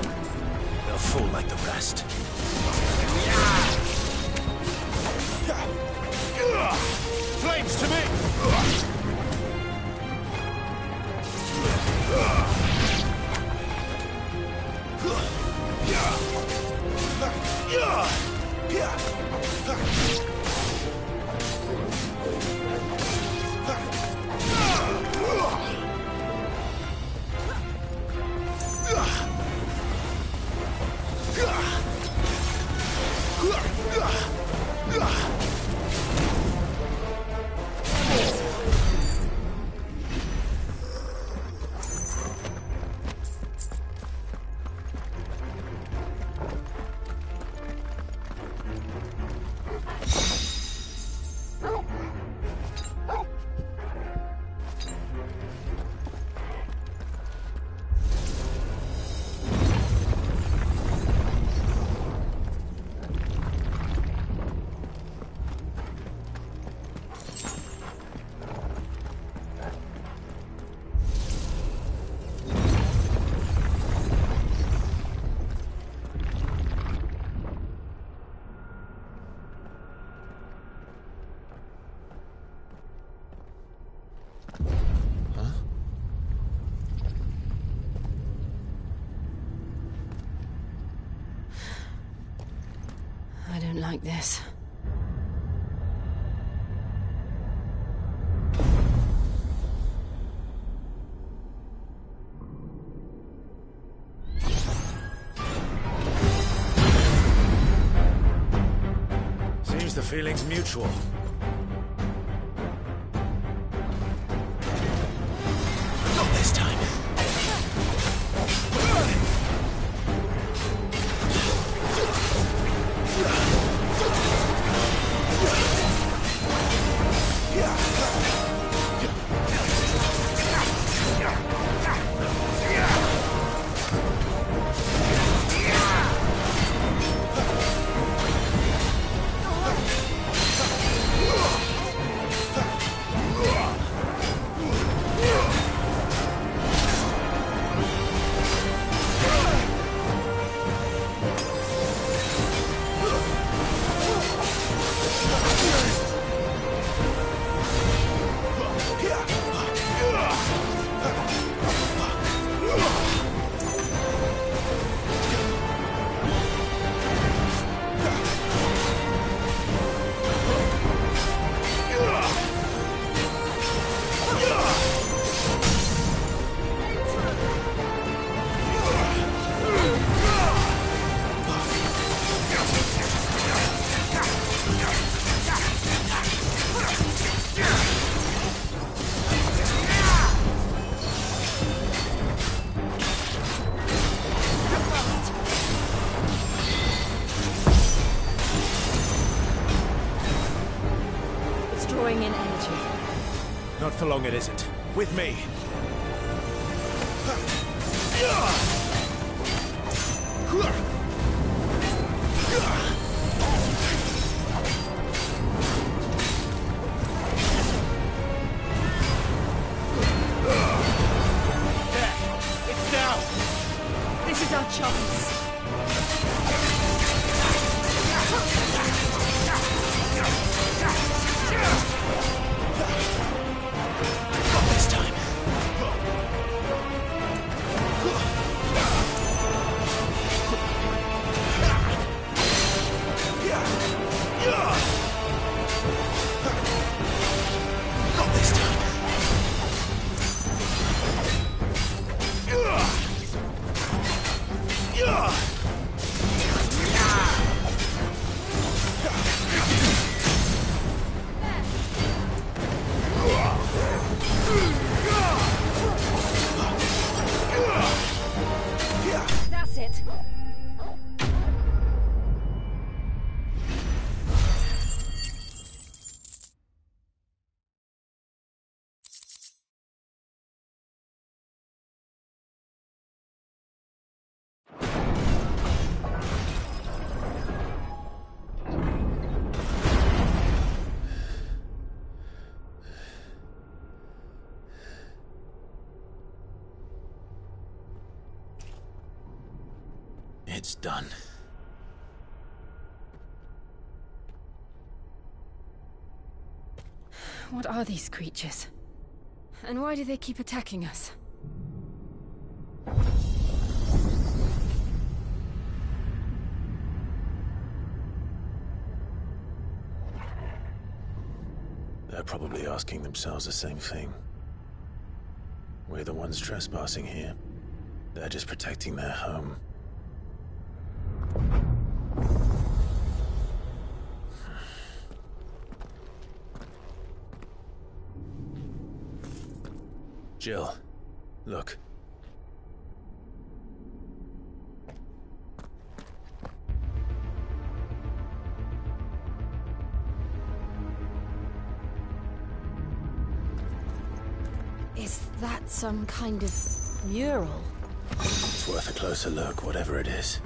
them. They'll fall like the rest. Flames to me! I don't like this. Seems the feeling's mutual. Not this time. Drawing in energy. Not for long it isn't. With me. It's down. This is our chance. Not this time. It's done. What are these creatures? And why do they keep attacking us? They're probably asking themselves the same thing. We're the ones trespassing here. They're just protecting their home. Jill, look. Is that some kind of mural? It's worth a closer look, whatever it is.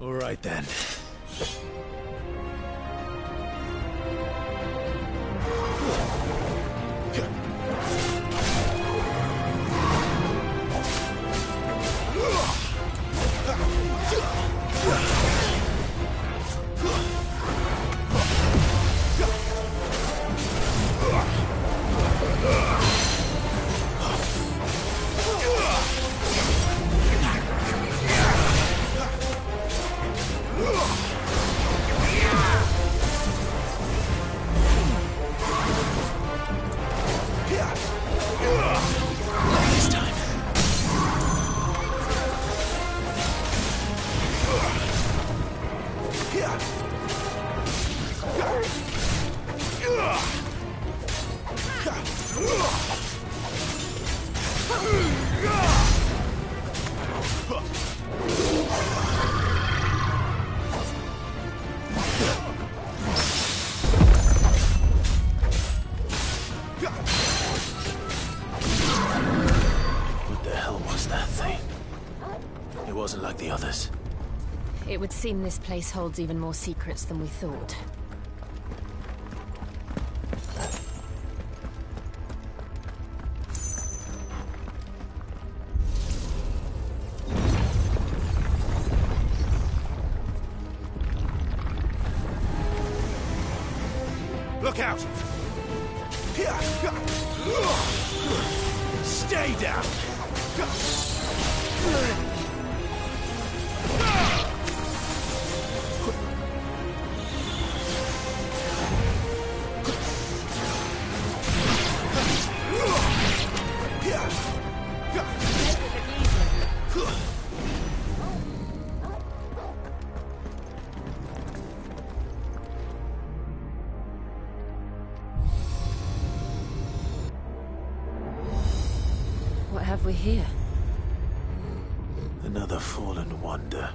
All right then. It would seem this place holds even more secrets than we thought. Look out! Stay down! What have we here? Another fallen wonder.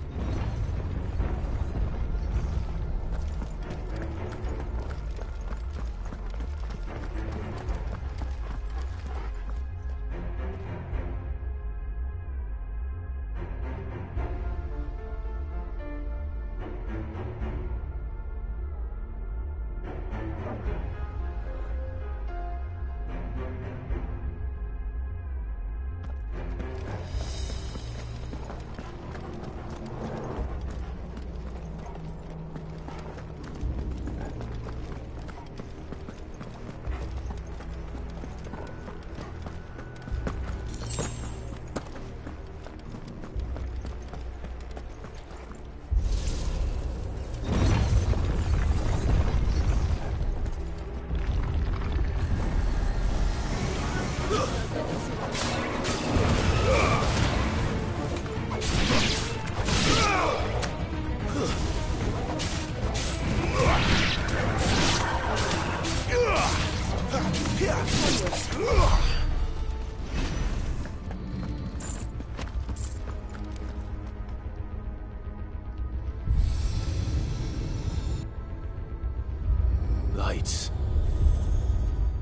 Lights.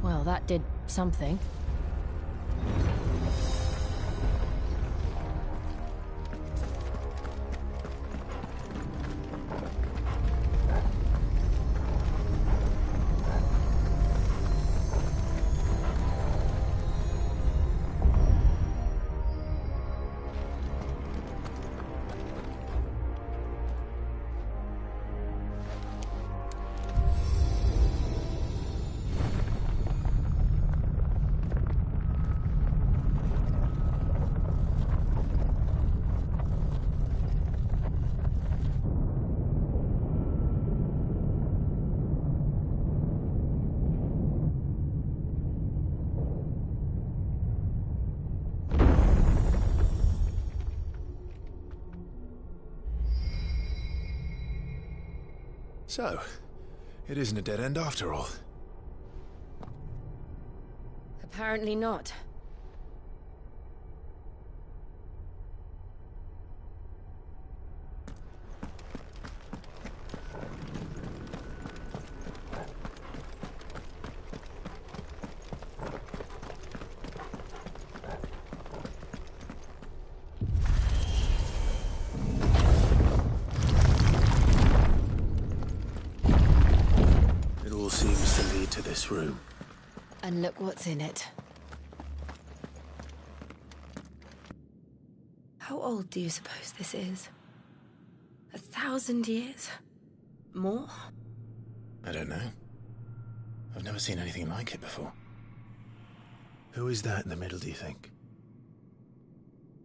Well, that did something. So, it isn't a dead end after all. Apparently not. Seems to lead to this room. And look what's in it. How old do you suppose this is? 1,000 years? More? I don't know. I've never seen anything like it before. Who is that in the middle, do you think?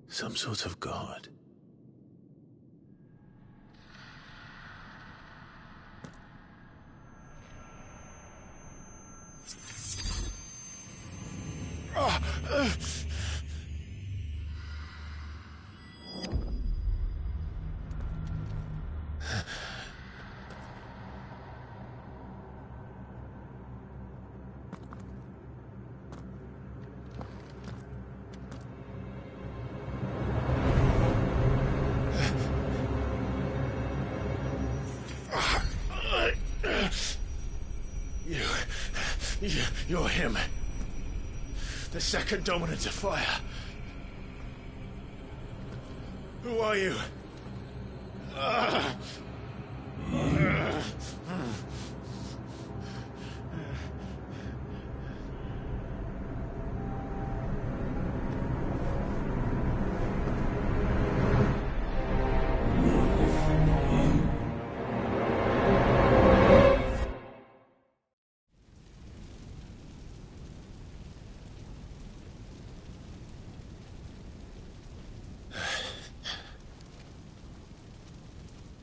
Some sort of god? You're him. The second dominant of fire. Who are you?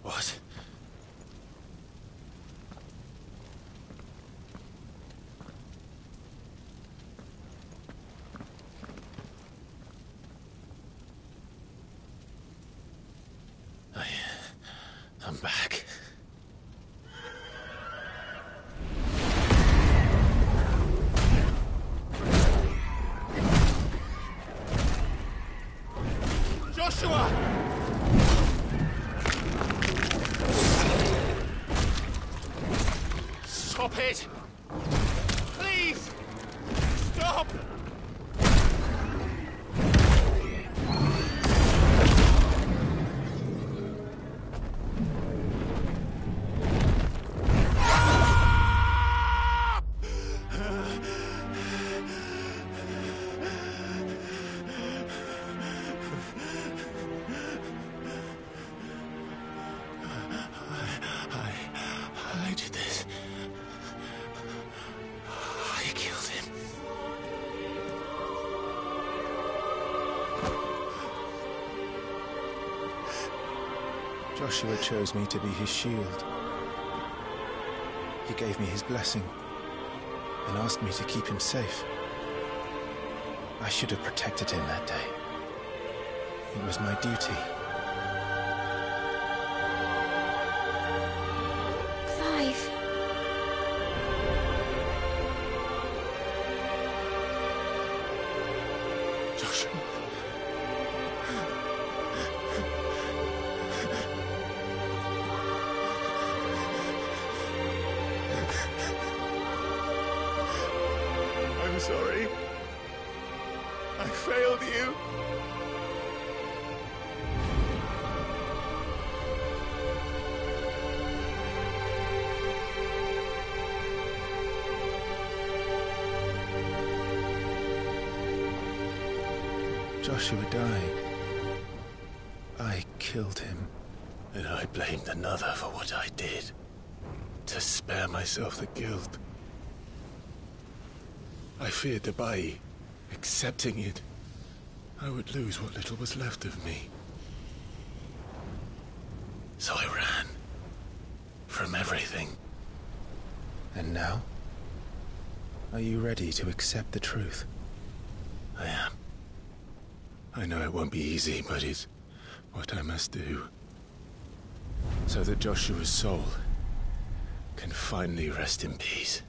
What? I'm back. Joshua! Stop it! Please! Stop! I did this. I killed him. Joshua chose me to be his shield. He gave me his blessing and asked me to keep him safe. I should have protected him that day. It was my duty. Clive. sorry. I failed you. Joshua died. I killed him. And I blamed another for what I did. To spare myself the guilt. I feared that by accepting it, I would lose what little was left of me. So I ran. From everything. And now? Are you ready to accept the truth? I am. I know it won't be easy, but it's what I must do. So that Joshua's soul can finally rest in peace.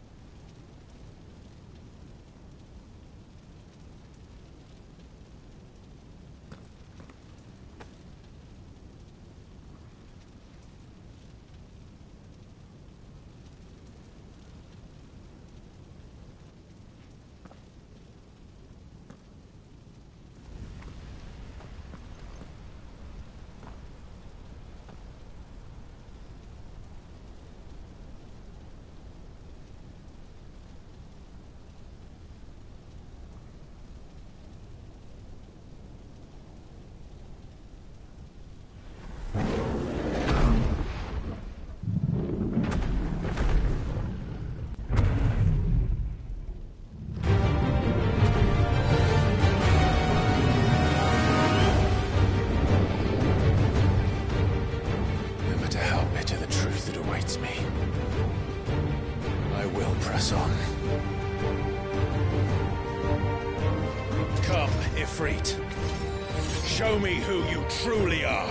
Show me who you truly are.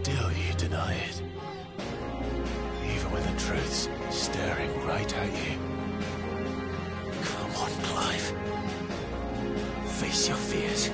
Still you deny it. Even when the truth's staring right at you. Come on, Clive. Face your fears.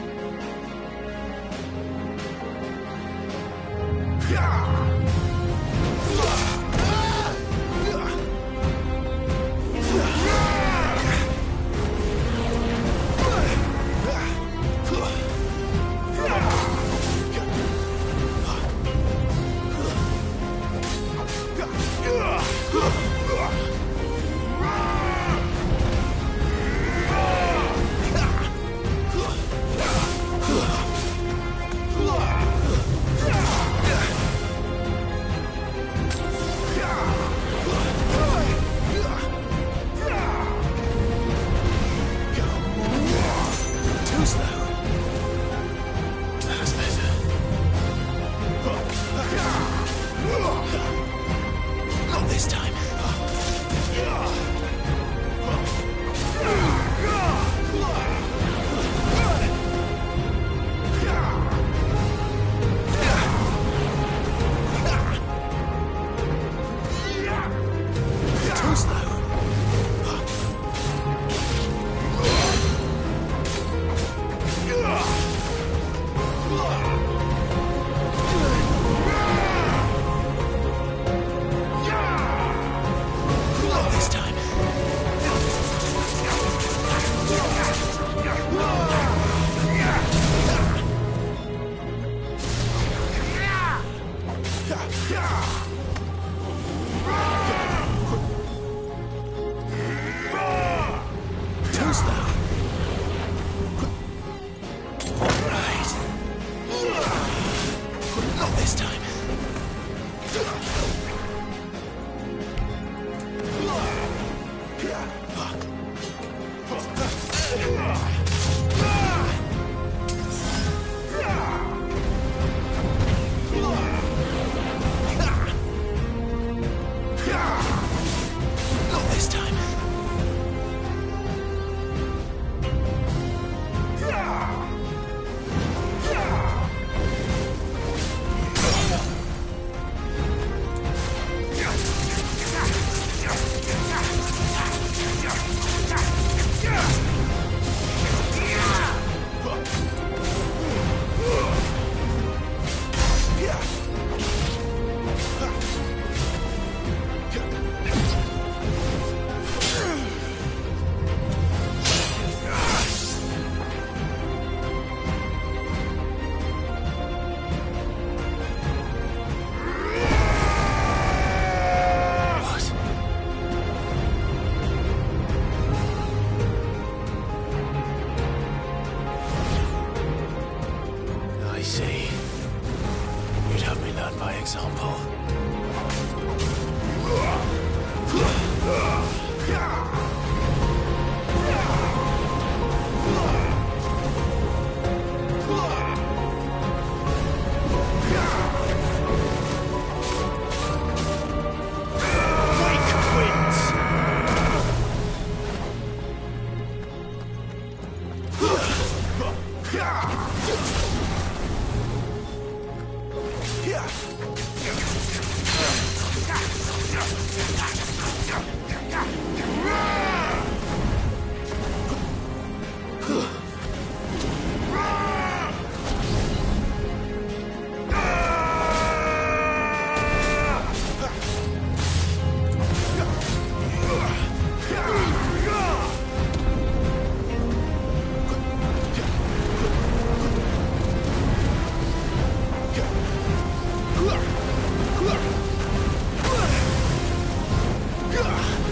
Ugh!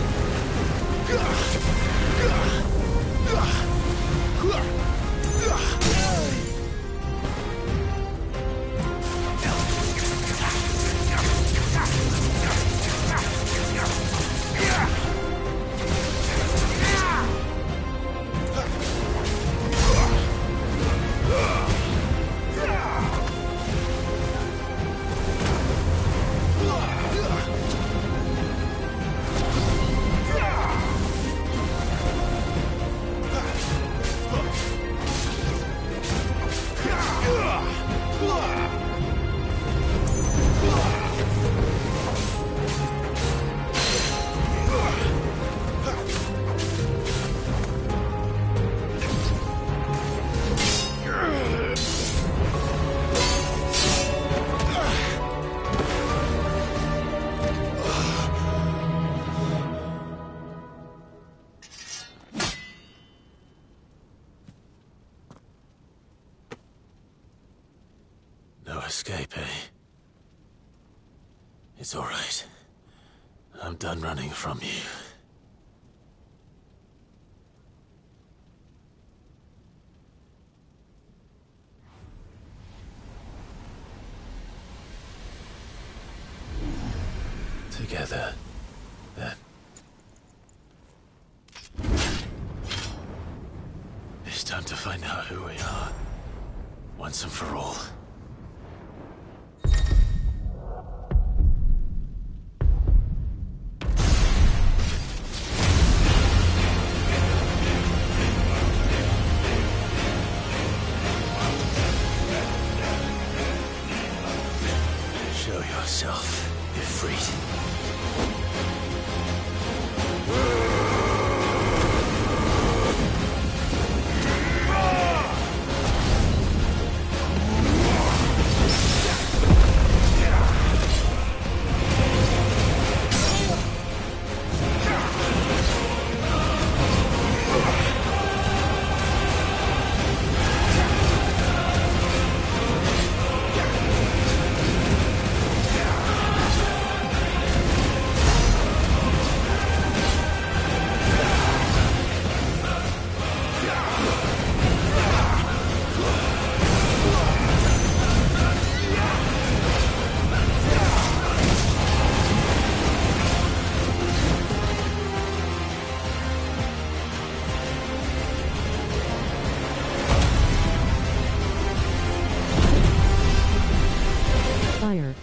escape, eh? It's all right. I'm done running from you. Together, then. It's time to find out who we are, once and for all. Show yourself, Ifrit. Fire.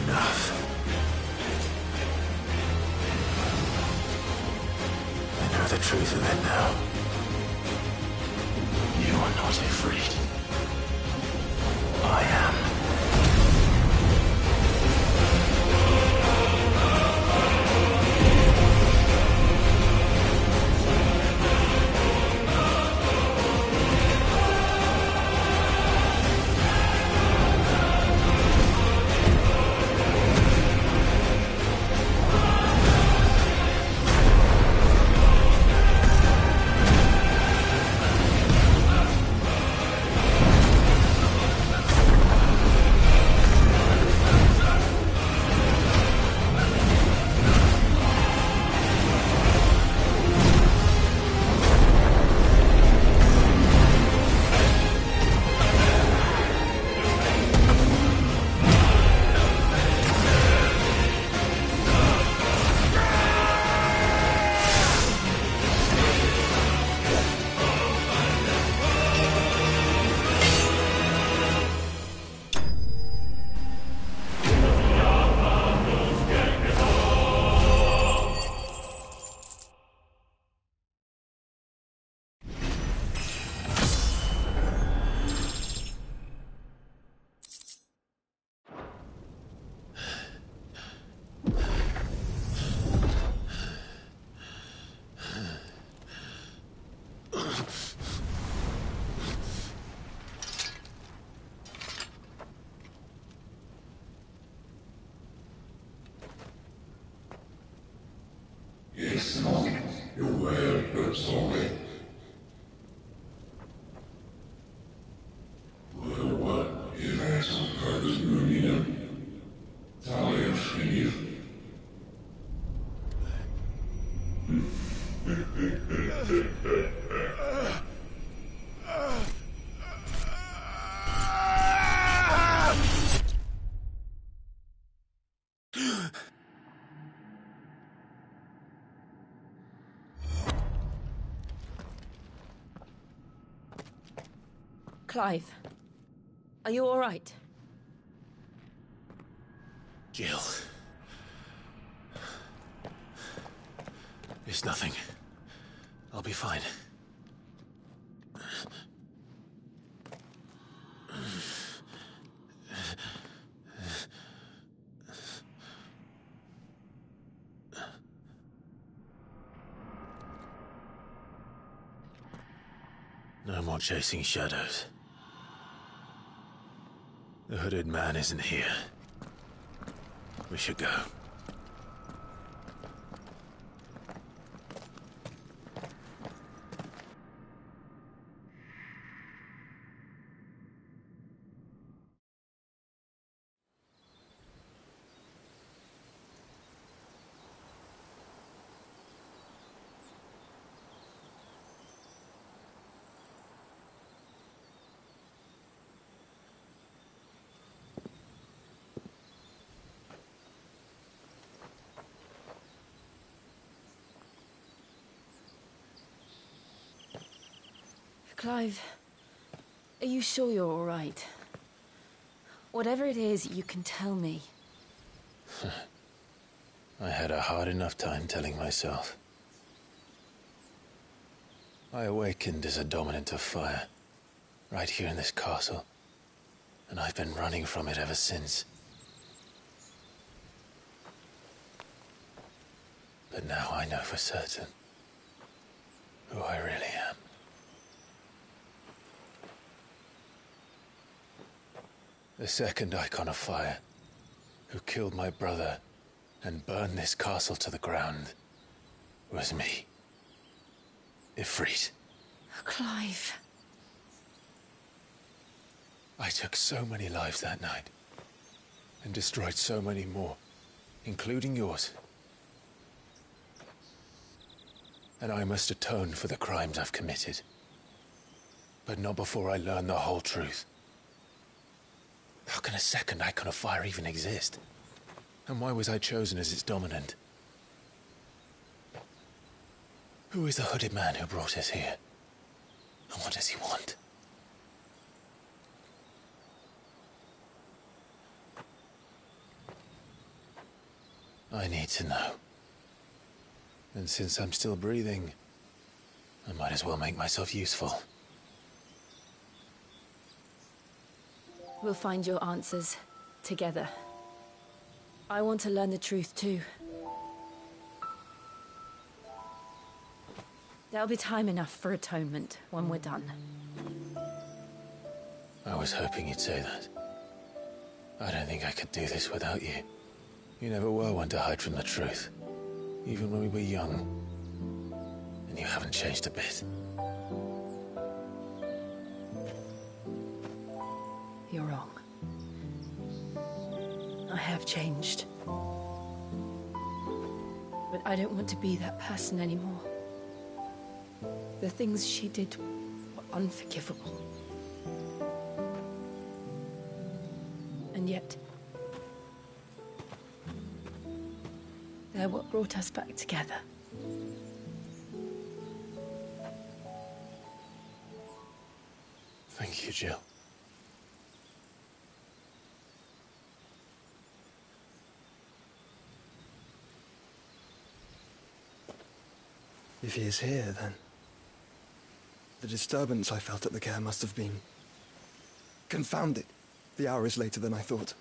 Enough. I know the truth of it now. You are not Ifrit. I am. Yes, Monk. You're well, but sorry. Well, what is that some purpose moving in? Talia Shinir. Clive, are you all right? Jill. It's nothing. I'll be fine. No more chasing shadows. The hooded man isn't here. We should go. Clive, are you sure you're all right? Whatever it is, you can tell me. I had a hard enough time telling myself. I awakened as a dominant of fire, right here in this castle, and I've been running from it ever since. But now I know for certain who I really am. The second Icon of Fire, who killed my brother and burned this castle to the ground, was me. Ifrit. Clive. I took so many lives that night, and destroyed so many more, including yours. And I must atone for the crimes I've committed. But not before I learn the whole truth. How can a second Icon of Fire even exist? And why was I chosen as its dominant? Who is the hooded man who brought us here? And what does he want? I need to know. And since I'm still breathing, I might as well make myself useful. We'll find your answers together. I want to learn the truth too. There'll be time enough for atonement when we're done. I was hoping you'd say that. I don't think I could do this without you. You never were one to hide from the truth, even when we were young. And you haven't changed a bit. You're wrong. I have changed. But I don't want to be that person anymore. The things she did were unforgivable. And yet, they're what brought us back together. Thank you, Jill. If he is here, then the disturbance I felt at the care must have been confounded. The hour is later than I thought.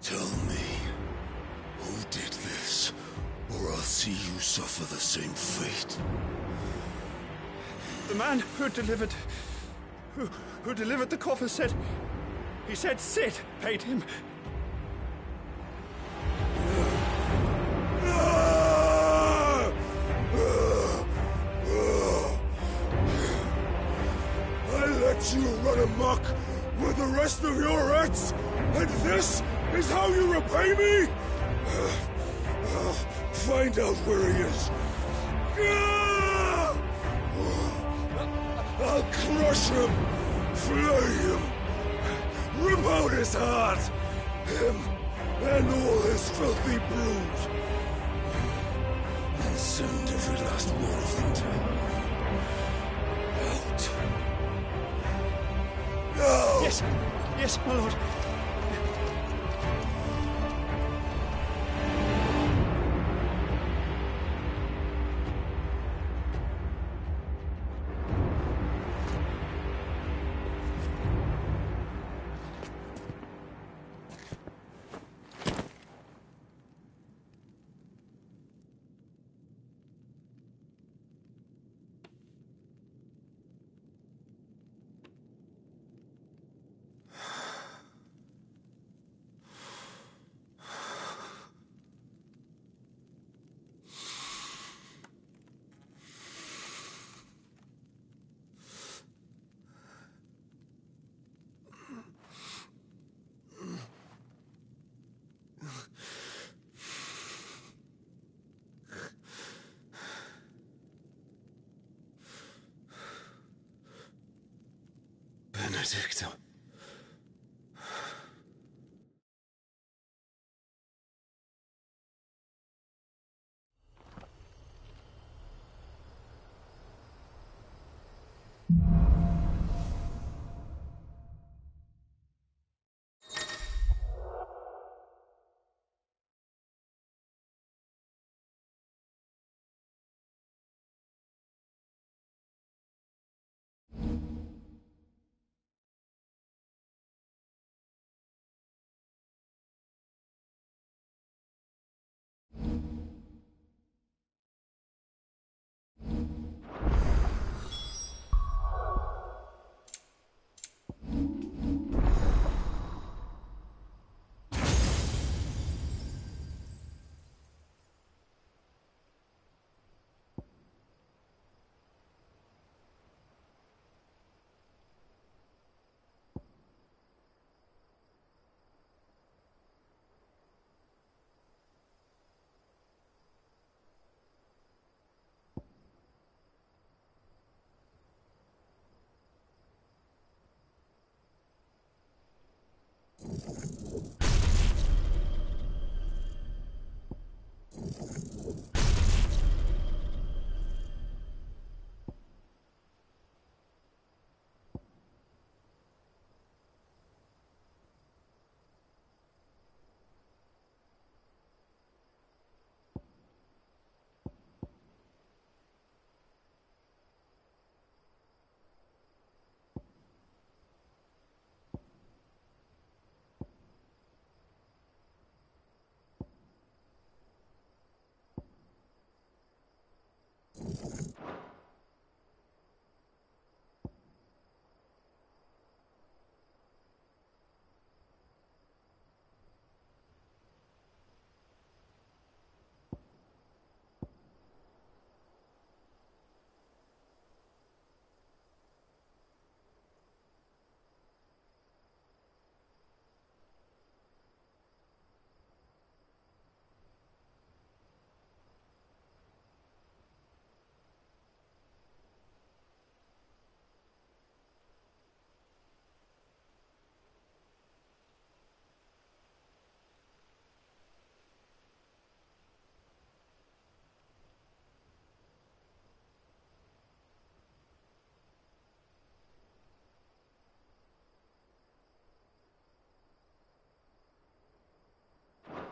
Tell me, who did this, or I'll see you suffer the same fate. The man who delivered the coffin said... He said Sid paid him. I let you run amok with the rest of your rats, and this is how you repay me? Find out where he is. I'll crush him, flay him, rip out his heart, him and all his filthy brood, and send every last one of them to hell. Out. Yes. Yes, my lord. Benedicto.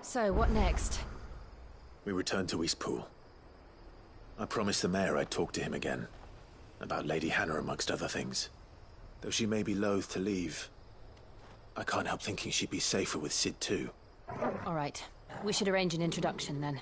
So, what next? We return to Eastpool. I promised the mayor I'd talk to him again. About Lady Hannah, amongst other things. Though she may be loath to leave, I can't help thinking she'd be safer with Cid too. All right. We should arrange an introduction then.